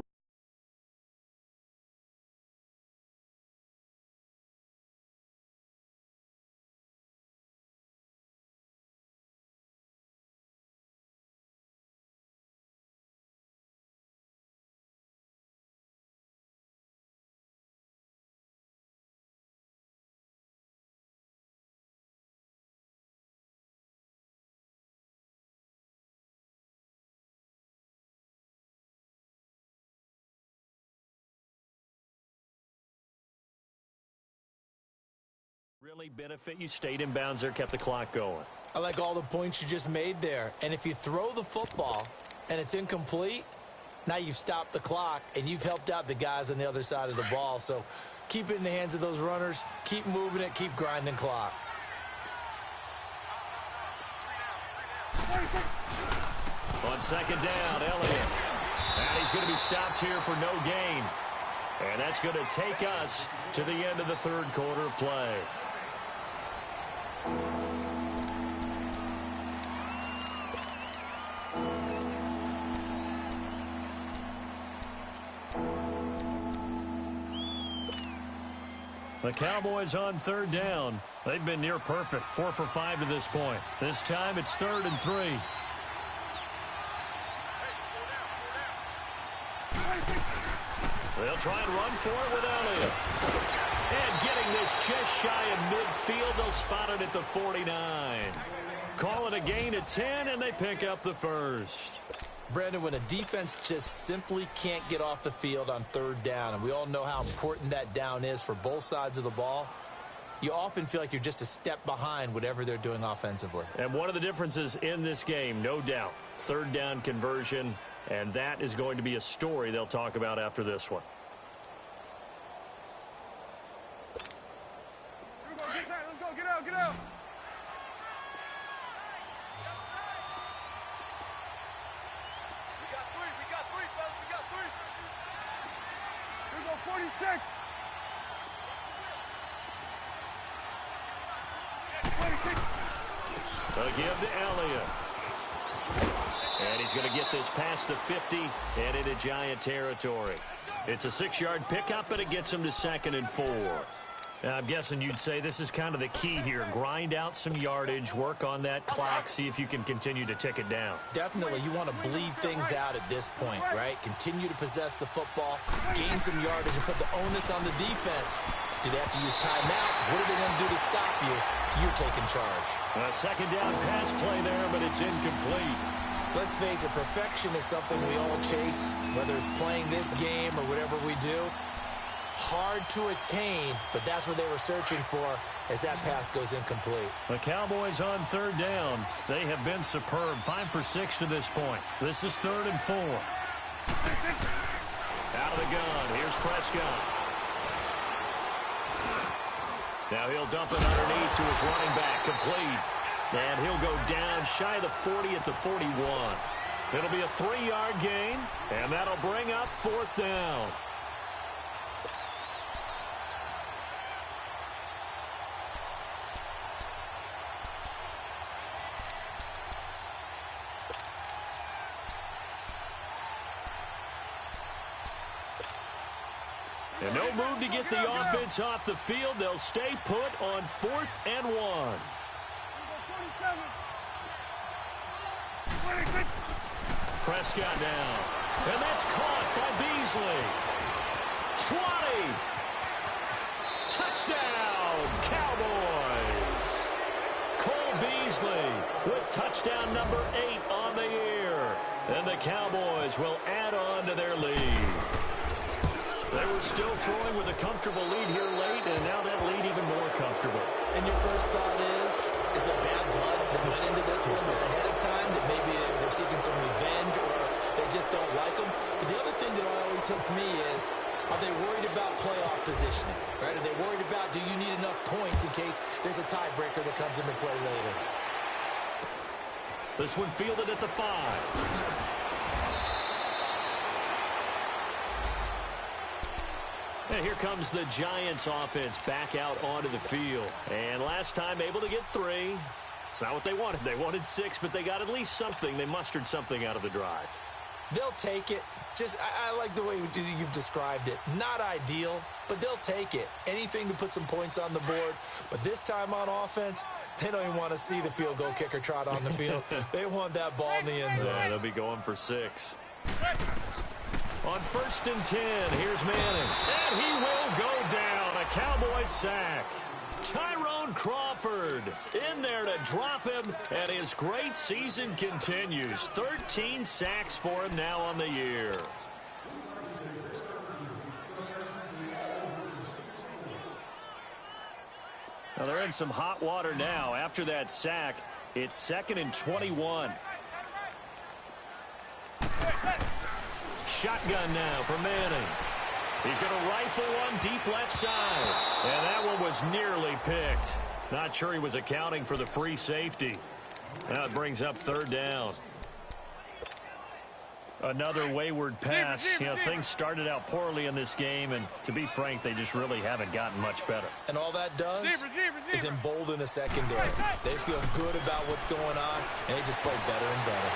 really benefit you. Stayed in bounds there, kept the clock going. I like all the points you just made there. And if you throw the football and it's incomplete, now you've stopped the clock and you've helped out the guys on the other side of the ball. So keep it in the hands of those runners. Keep moving it. Keep grinding clock. On 2nd down, Elliott. And he's going to be stopped here for no gain. And that's going to take us to the end of the third quarter of play. The Cowboys on 3rd down. They've been near perfect, 4 for 5 to this point. This time it's 3rd and 3. They'll try and run for it with Elliott. And getting this just shy of midfield, they'll spot it at the 49. Call it a gain of 10, and they pick up the first. Brandon, when a defense just simply can't get off the field on 3rd down, and we all know how important that down is for both sides of the ball, you often feel like you're just a step behind whatever they're doing offensively. And one of the differences in this game, no doubt, Third down conversion, and that is going to be a story they'll talk about after this one. Here we go, get that. Let's go, get out, get out. We got three, fellas, we got three. Here we go, 46. 26. They'll give to Elliott. And he's going to get this past the 50 and into Giant territory. It's a 6-yard pickup, and it gets him to 2nd and 4. Now, I'm guessing you'd say this is kind of the key here. Grind out some yardage, work on that clock, see if you can continue to tick it down. Definitely, you want to bleed things out at this point, right? Continue to possess the football, gain some yardage, and put the onus on the defense. Do they have to use timeouts? What are they going to do to stop you? You're taking charge. A 2nd down pass play there, but it's incomplete. Let's face it, perfection is something we all chase, whether it's playing this game or whatever we do. Hard to attain, but that's what they were searching for as that pass goes incomplete. The Cowboys on 3rd down. They have been superb. 5 for 6 to this point. This is 3rd and 4. Out of the gun. Here's Prescott. Now he'll dump it underneath to his running back. Complete. And he'll go down shy of the 40 at the 41. It'll be a 3-yard gain, and that'll bring up 4th down. And no move to get the offense off the field. They'll stay put on 4th and 1. Prescott down. And that's caught by Beasley. 20. Touchdown, Cowboys. Cole Beasley with touchdown number 8 on the year. And the Cowboys will add on to their lead. They were still throwing with a comfortable lead here late, and now that lead even more comfortable. And your first thought is it bad blood that went into this one ahead of time, that maybe they're seeking some revenge or they just don't like them? But the other thing that always hits me is, are they worried about playoff positioning? Right? Are they worried about, do you need enough points in case there's a tiebreaker that comes into play later? This one fielded at the 5. And here comes the Giants offense back out onto the field. And last time able to get 3. It's not what they wanted. They wanted 6, but they got at least something. They mustered something out of the drive. They'll take it. I like the way you've described it. Not ideal, but they'll take it. Anything to put some points on the board. But this time on offense, they don't even want to see the field goal kicker trot on the field. They want that ball in the end zone. Yeah, they'll be going for 6. On 1st and 10, here's Manning. And he will go down. A Cowboys sack. Tyrone Crawford in there to drop him, and his great season continues. 13 sacks for him now on the year. Now they're in some hot water now. After that sack, it's 2nd and 21. Shotgun now for Manning. He's going to rifle one deep left side. And that one was nearly picked. Not sure he was accounting for the free safety. Now it brings up 3rd down. Another wayward pass. You know, things started out poorly in this game, and to be frank, they just really haven't gotten much better. And all that does is embolden a secondary. They feel good about what's going on, and they just play better and better.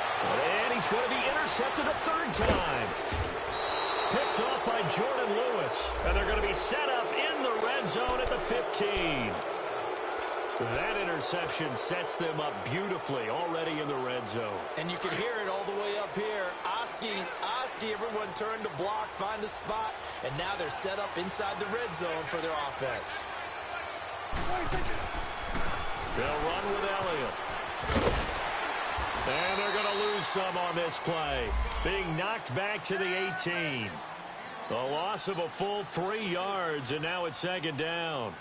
And he's going to be intercepted a 3rd time. Picked off by Jordan Lewis, and they're going to be set up in the red zone at the 15. That interception sets them up beautifully already in the red zone. And you can hear it all the way up here. Oski, everyone turned to block, find a spot, and now they're set up inside the red zone for their offense. They'll run with Elliott. And they're going to lose some on this play. Being knocked back to the 18. The loss of a full 3 yards, and now it's 2nd down.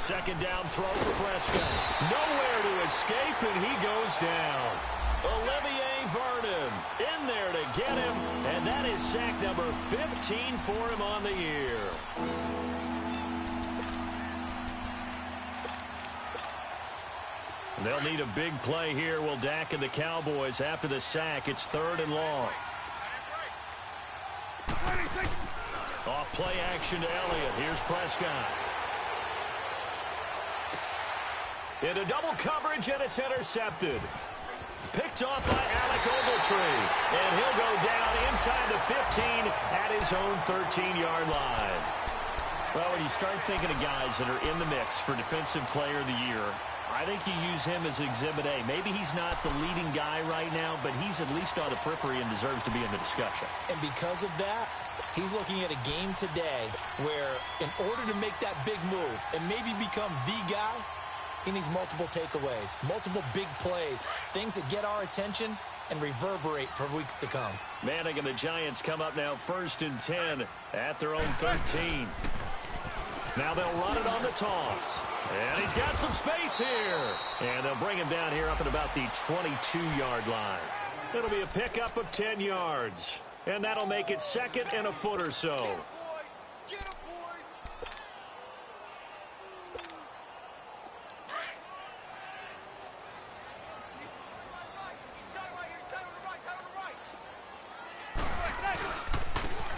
Second down throw for Prescott. Nowhere to escape, and he goes down. Olivier Vernon in there to get him, and that is sack number 15 for him on the year. They'll need a big play here. Will Dak and the Cowboys after the sack. It's 3rd and long. Off play action to Elliott. Here's Prescott. Into double coverage, and it's intercepted. Picked off by Alec Ogletree. And he'll go down inside the 15 at his own 13-yard line. Well, when you start thinking of guys that are in the mix for Defensive Player of the Year, I think you use him as Exhibit A. Maybe he's not the leading guy right now, but he's at least on the periphery and deserves to be in the discussion. And because of that, he's looking at a game today where in order to make that big move and maybe become the guy, he needs multiple takeaways, multiple big plays, things that get our attention and reverberate for weeks to come. Manning and the Giants come up now 1st and 10 at their own 13. Now they'll run it on the toss. And he's got some space here. And they'll bring him down here up at about the 22-yard line. It'll be a pickup of 10 yards. And that'll make it 2nd and a foot or so.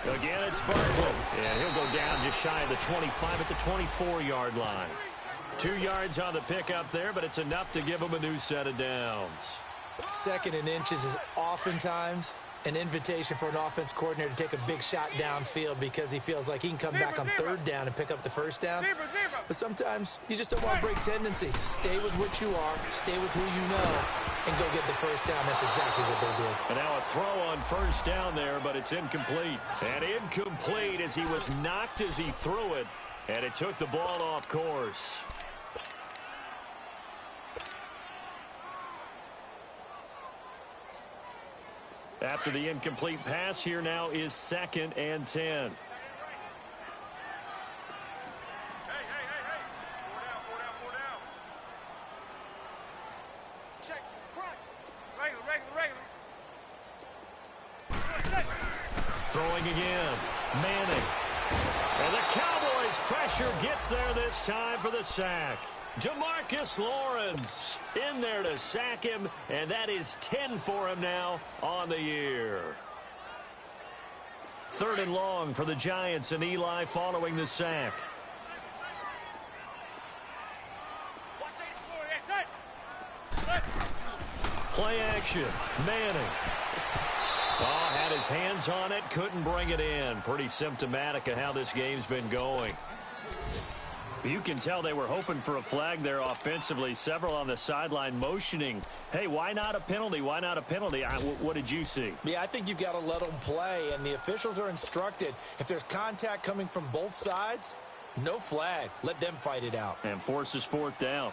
Again, it's Barkley. And he'll go down just shy of the 25 at the 24-yard line. 2 yards on the pickup there, but it's enough to give him a new set of downs. 2nd and inches is oftentimes an invitation for an offense coordinator to take a big shot downfield because he feels like he can come back on 3rd down and pick up the 1st down. But sometimes you just don't want to break tendency. Stay with what you are, stay with who you know, and go get the 1st down. That's exactly what they did. And now a throw on 1st down there, but it's incomplete. And incomplete as he was knocked as he threw it, and it took the ball off course. After the incomplete pass, here now is 2nd and 10. Hey. Four down. Check, crunch. Regular. Throwing again. Manning. And the Cowboys' pressure gets there this time for the sack. DeMarcus Lawrence in there to sack him, and that is 10 for him now on the year. 3rd and long for the Giants, and Eli following the sack. Play action. Manning. Oh, had his hands on it, couldn't bring it in. Pretty symptomatic of how this game's been going. You can tell they were hoping for a flag there offensively. Several on the sideline motioning. Hey, why not a penalty? Why not a penalty? What did you see? Yeah, I think you've got to let them play, and the officials are instructed. If there's contact coming from both sides, no flag. Let them fight it out. And forces 4th down.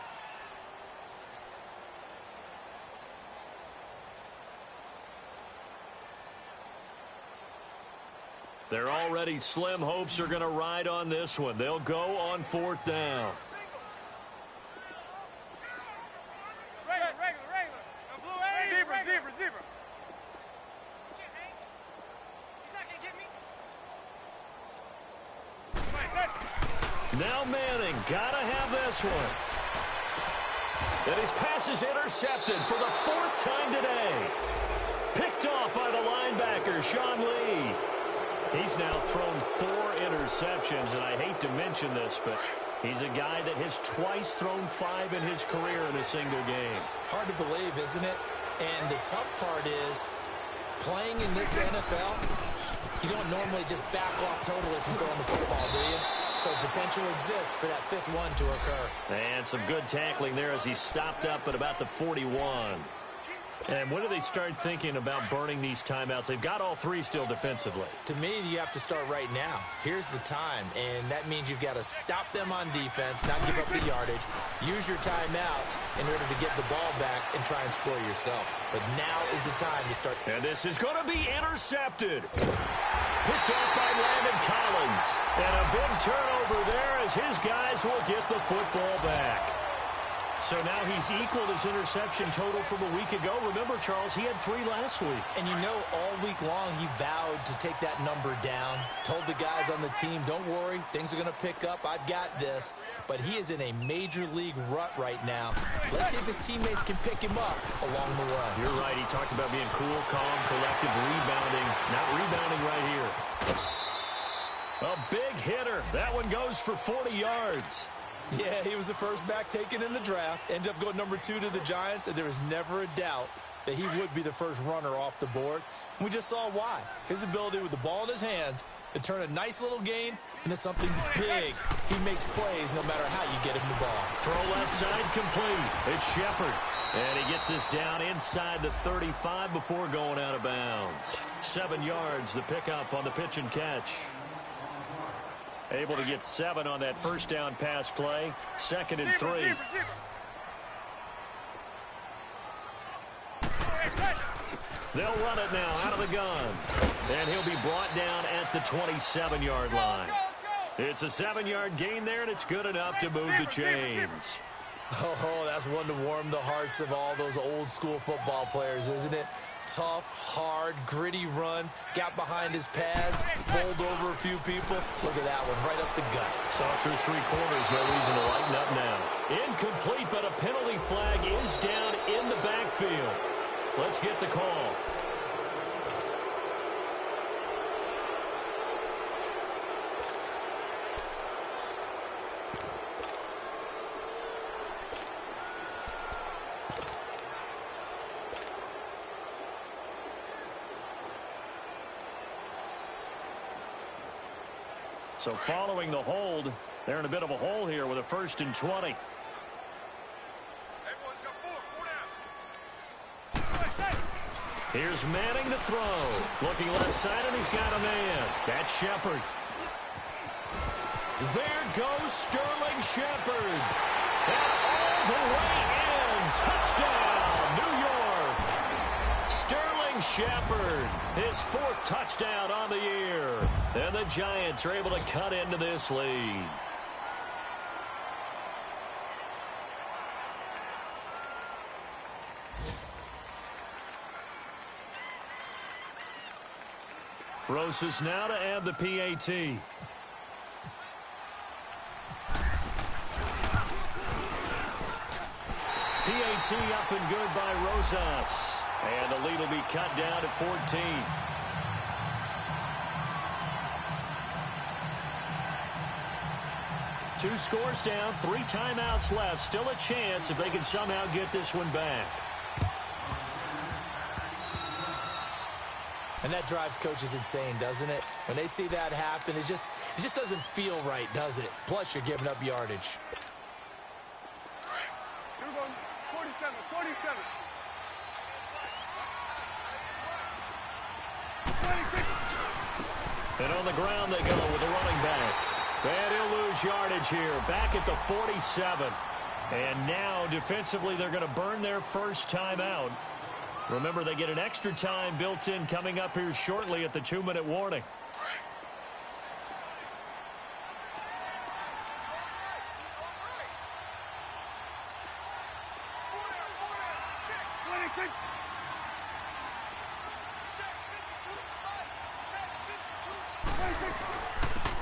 Their already slim hopes are going to ride on this one. They'll go on 4th down. Regular. Zebra. Now Manning, gotta have this one. And his pass is intercepted for the 4th time today. Picked off by the linebacker, Sean Lee. He's now thrown 4 interceptions, and I hate to mention this, but he's a guy that has twice thrown 5 in his career in a single game. Hard to believe, isn't it? And the tough part is, playing in this NFL, you don't normally just back off totally from throwing the football, do you? So potential exists for that 5th one to occur. And some good tackling there as he stopped up at about the 41. And when do they start thinking about burning these timeouts? They've got all 3 still defensively. To me, you have to start right now. Here's the time, and that means you've got to stop them on defense, not give up the yardage, use your timeouts in order to get the ball back and try and score yourself. But now is the time to start. And this is going to be intercepted. Picked off by Landon Collins. And a big turnover there as as his guys will get the football back. So now he's equaled his interception total from a week ago. Remember, Charles, he had 3 last week. And you know, all week long he vowed to take that number down. Told the guys on the team, don't worry, things are going to pick up. I've got this. But he is in a major league rut right now. Let's see if his teammates can pick him up along the way. You're right. He talked about being cool, calm, collective, rebounding. Not rebounding right here. A big hitter. That one goes for 40 yards. Yeah, he was the first back taken in the draft. Ended up going number 2 to the Giants, and there was never a doubt that he would be the first runner off the board. And we just saw why. His ability with the ball in his hands to turn a nice little gain into something big. He makes plays no matter how you get him the ball. Throw left side complete. It's Shepard. And he gets this down inside the 35 before going out of bounds. 7 yards, the pickup on the pitch and catch. Able to get 7 on that first down pass play. 2nd and 3. They'll run it now out of the gun. And he'll be brought down at the 27-yard line. It's a 7-yard gain there, and it's good enough to move the chains. Oh, that's one to warm the hearts of all those old-school football players, isn't it? Tough, hard, gritty run. Got behind his pads, bowled over a few people. Look at that one, right up the gut. Saw it through 3 quarters. No reason to lighten up now. Incomplete, but a penalty flag is down in the backfield. Let's get the call. So following the hold, they're in a bit of a hole here with a 1st and 20. Here's Manning to throw. Looking left side, and he's got a man. That's Shepard. There goes Sterling Shepard. And all the way in. Touchdown, New York. Sterling Shepard, his 4th touchdown on the year. And the Giants are able to cut into this lead. Rosas now to add the PAT. PAT up and good by Rosas. And the lead will be cut down to 14. Two scores down, 3 timeouts left. Still a chance if they can somehow get this one back. And that drives coaches insane, doesn't it? When they see that happen, it just doesn't feel right, does it? Plus, you're giving up yardage. You're going 47, 47. 26. And on the ground they go with the running back. And he'll lose yardage here. Back at the 47. And now, defensively, they're going to burn their first timeout. Remember, they get an extra time built in coming up here shortly at the 2-minute warning.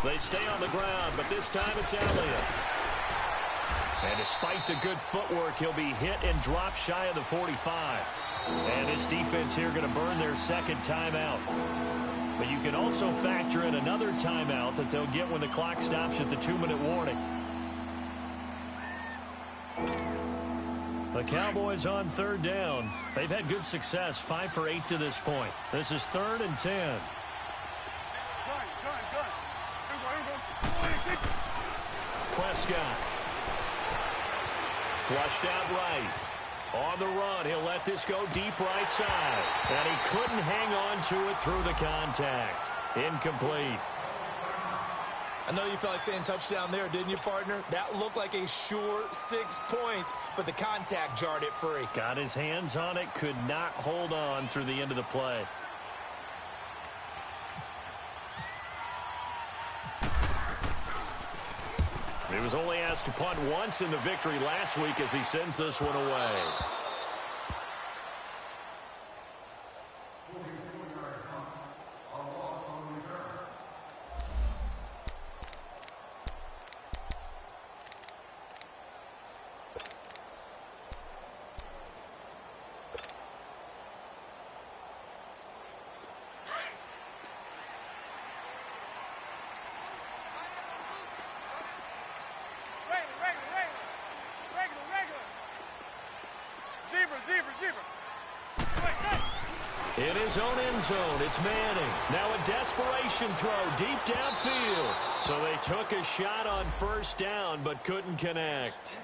They stay on the ground, but this time it's Elliott. And despite the good footwork, he'll be hit and drop shy of the 45. And this defense here going to burn their 2nd timeout. But you can also factor in another timeout that they'll get when the clock stops at the 2-minute warning. The Cowboys on 3rd down. They've had good success, 5 for 8 to this point. This is 3rd and 10. Prescott. Flushed out right. On the run, he'll let this go deep right side. And he couldn't hang on to it through the contact. Incomplete. I know you felt like saying touchdown there, didn't you, partner? That looked like a sure 6 points, but the contact jarred it free. Got his hands on it, could not hold on through the end of the play. He was only asked to punt once in the victory last week as he sends this one away. In his own end zone, it's Manning. Now a desperation throw deep downfield. So they took a shot on first down but couldn't connect.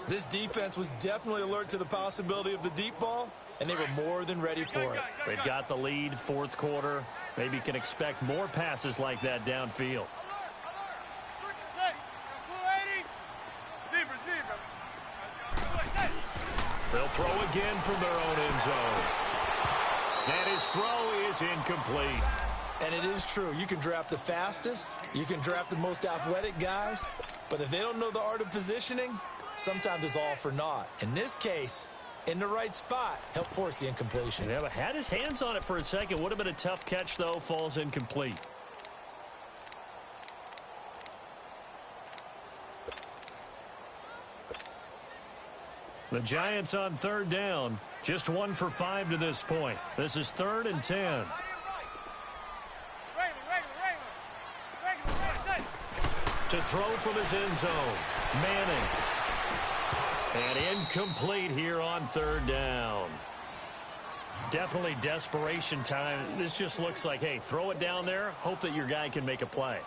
This defense was definitely alert to the possibility of the deep ball, and they were more than ready for it. They've got the lead, fourth quarter. Maybe can expect more passes like that downfield. They'll throw again from their own end zone. And his throw is incomplete. And it is true. You can draft the fastest. You can draft the most athletic guys. But if they don't know the art of positioning, sometimes it's all for naught. In this case, in the right spot, helped force the incompletion. Yeah, but had his hands on it for a second. Would have been a tough catch, though. Falls incomplete. The Giants on third down. Just 1 for 5 to this point. This is 3rd and 10. To throw from his end zone. Manning. And incomplete here on 3rd down. Definitely desperation time. This just looks like, hey, throw it down there. Hope that your guy can make a play.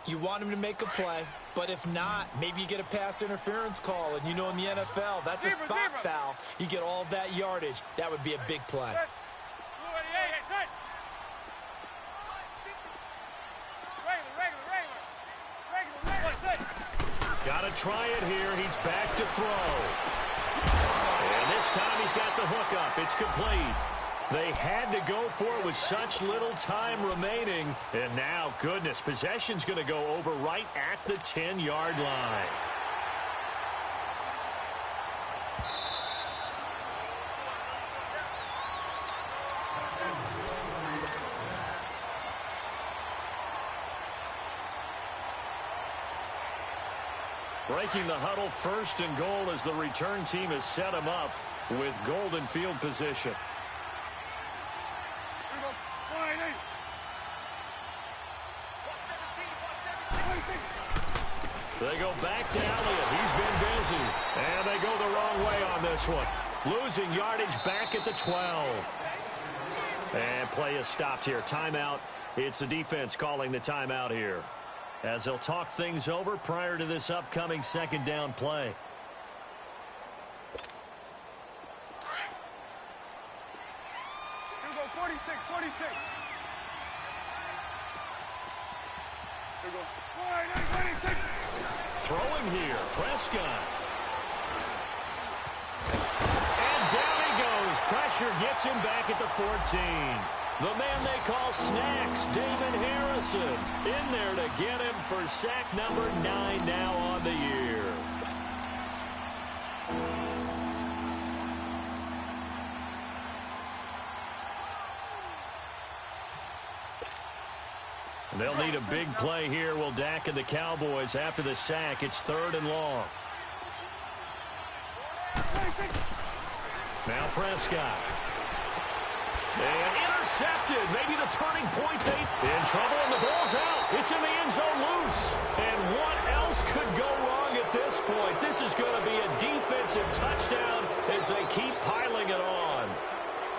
You want him to make a play, but if not, maybe you get a pass interference call, and you know in the NFL, that's a spot foul. You get all of that yardage. That would be a big play. Got to try it here. He's back to throw. And this time he's got the hook up. It's complete. They had to go for it with such little time remaining. And now, goodness, possession's going to go over right at the 10-yard line. Breaking the huddle, 1st and goal as the return team has set him up with golden field position. They go back to Elliott. He's been busy. And they go the wrong way on this one. Losing yardage back at the 12. And play is stopped here. Timeout. It's the defense calling the timeout here, as they'll talk things over prior to this upcoming 2nd down play. Here we go, 46. Here we go. 46. Throwing here, Prescott. And down he goes. Pressure gets him back at the 14. The man they call Snacks, David Harrison, in there to get him for sack number 9 now on the year. They'll need a big play here. Will Dak and the Cowboys after the sack. It's 3rd and long. Now Prescott. And intercepted. Maybe the turning point. They in trouble and the ball's out. It's in the end zone loose. And what else could go wrong at this point? This is going to be a defensive touchdown as they keep piling it on.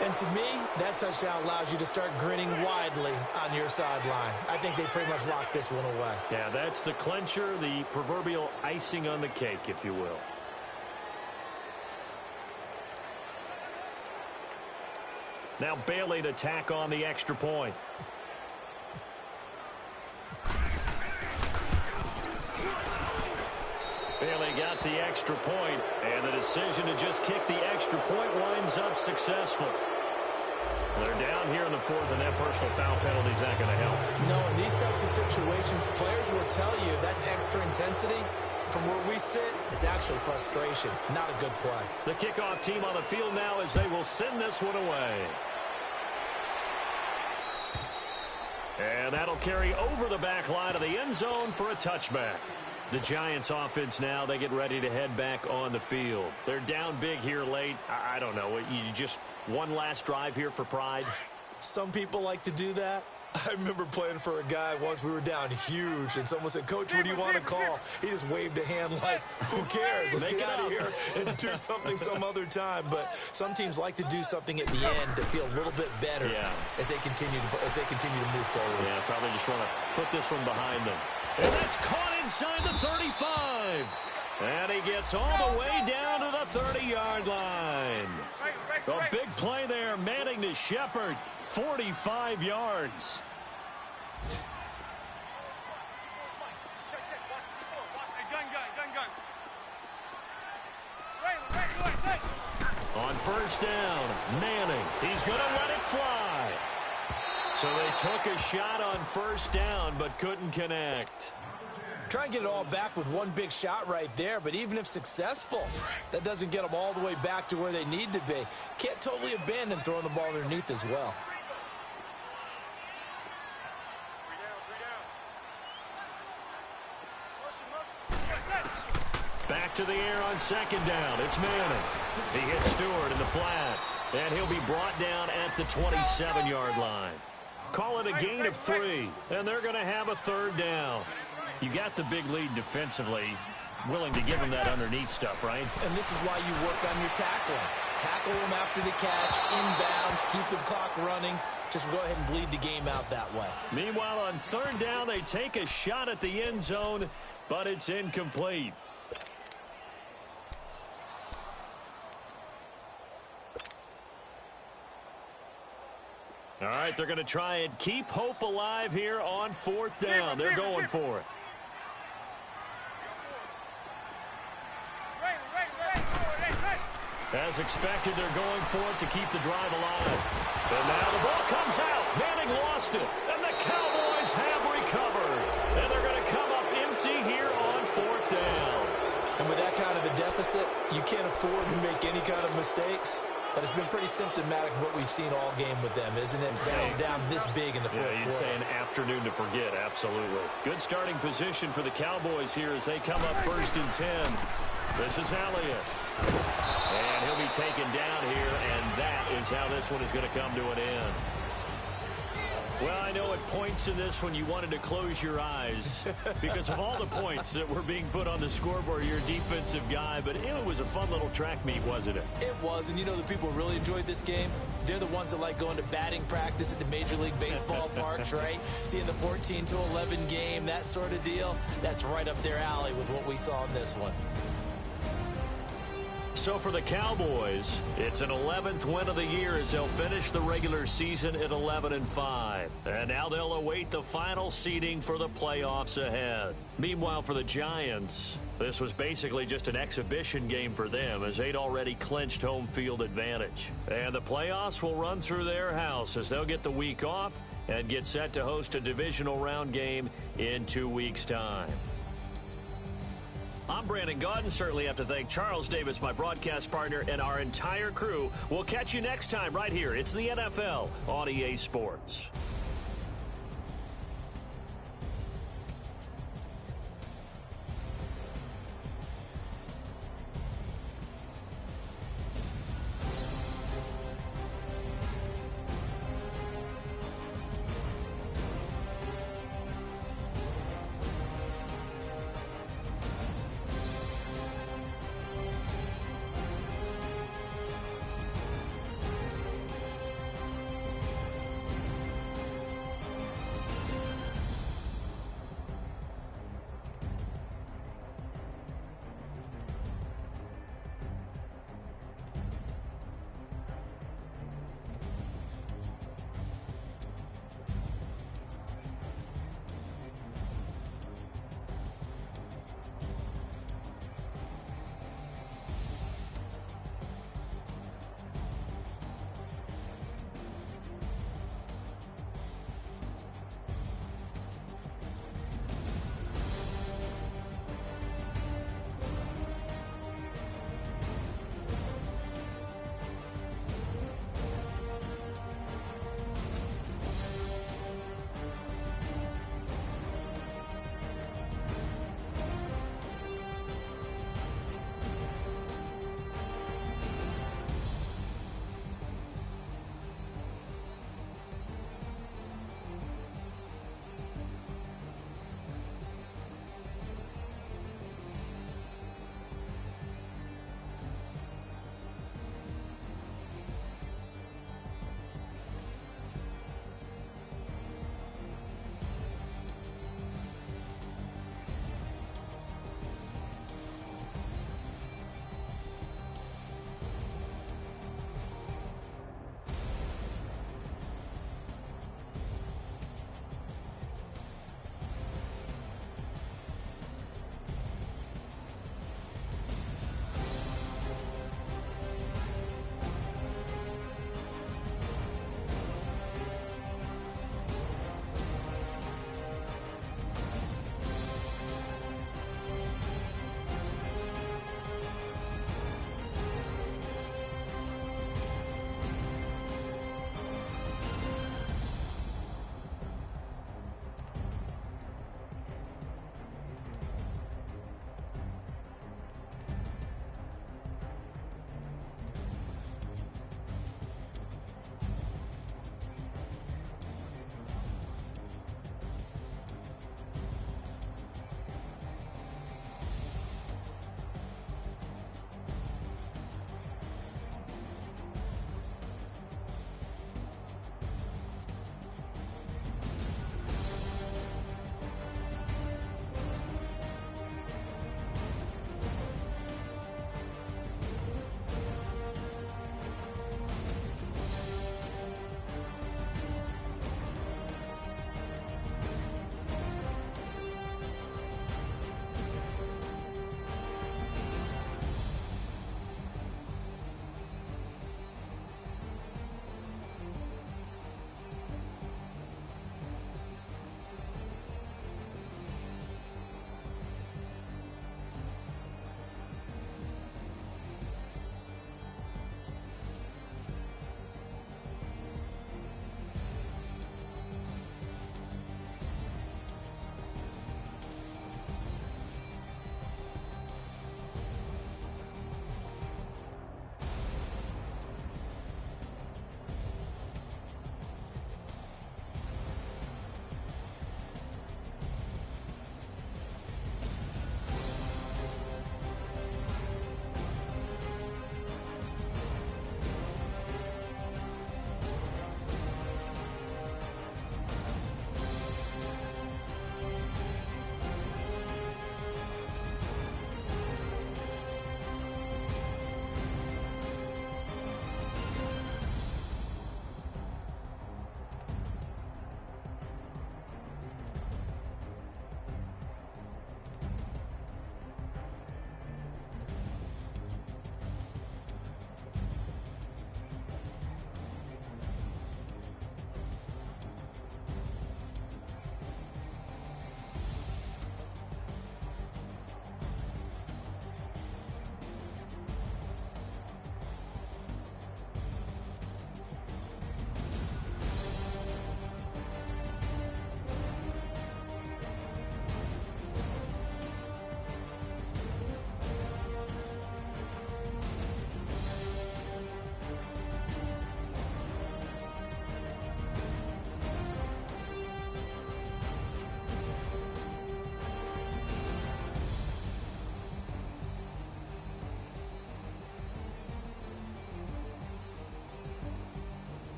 And to me, that touchdown allows you to start grinning widely on your sideline. I think they pretty much locked this one away. Yeah, that's the clincher, the proverbial icing on the cake, if you will. Now Bailey to tack on the extra point. Bailey got the extra point, and the decision to just kick the extra point winds up successful. They're down here in the 4th, and that personal foul penalty is not going to help. No, in these types of situations, players will tell you that's extra intensity, From where we sit, it's actually frustration, not a good play. The kickoff team on the field now as they will send this one away. And that'll carry over the back line of the end zone for a touchback. The Giants offense now, they get ready to head back on the field. They're down big here late. I don't know. You just one last drive here for pride? Some people like to do that. I remember playing for a guy once. We were down huge, and someone said, "Coach, what do you want to call?" He just waved a hand like, "Who cares? Let's get out of here and do something some other time." But some teams like to do something at the end to feel a little bit better as they continue to move forward. Yeah, probably just want to put this one behind them. And that's caught inside the 35. And he gets all the way down to the 30-yard line. A big play there, Manning to Shepard, 45 yards. On first down, Manning. He's going to let it fly. So they took a shot on first down but couldn't connect. Try and get it all back with one big shot right there, but even if successful, that doesn't get them all the way back to where they need to be. Can't totally abandon throwing the ball underneath as well. Back to the air on second down. It's Manning. He hits Stewart in the flat, and he'll be brought down at the 27-yard line. Call it a gain of 3, and they're going to have a third down. You got the big lead defensively, willing to give them that underneath stuff, right? And this is why you work on your tackling. Tackle them after the catch, inbounds, keep the clock running. Just go ahead and bleed the game out that way. Meanwhile, on third down, they take a shot at the end zone, but it's incomplete. All right, they're going to try and keep hope alive here on fourth down. They're going for it. As expected, they're going for it to keep the drive alive. And now the ball comes out. Manning lost it. And the Cowboys have recovered. And they're going to come up empty here on fourth down. And with that kind of a deficit, you can't afford to make any kind of mistakes. But it's been pretty symptomatic of what we've seen all game with them, isn't it? Down this big in the fourth quarter. Yeah, you'd say an afternoon to forget, absolutely. Good starting position for the Cowboys here as they come up first and 10. This is Elliott. And he'll be taken down here, and that is how this one is going to come to an end. Well, I know at points in this one you wanted to close your eyes because of all the points that were being put on the scoreboard. You're a defensive guy, but it was a fun little track meet, wasn't it? It was, and you know the people who really enjoyed this game? They're the ones that like going to batting practice at the Major League Baseball parks, right? Seeing the 14-11 game, that sort of deal. That's right up their alley with what we saw in this one. So for the Cowboys, it's an 11th win of the year as they'll finish the regular season at 11-5. And now they'll await the final seeding for the playoffs ahead. Meanwhile, for the Giants, this was basically just an exhibition game for them as they'd already clinched home field advantage. And the playoffs will run through their house as they'll get the week off and get set to host a divisional round game in 2 weeks' time. I'm Brandon Gaudin. Certainly have to thank Charles Davis, my broadcast partner, and our entire crew. We'll catch you next time right here. It's the NFL on EA Sports.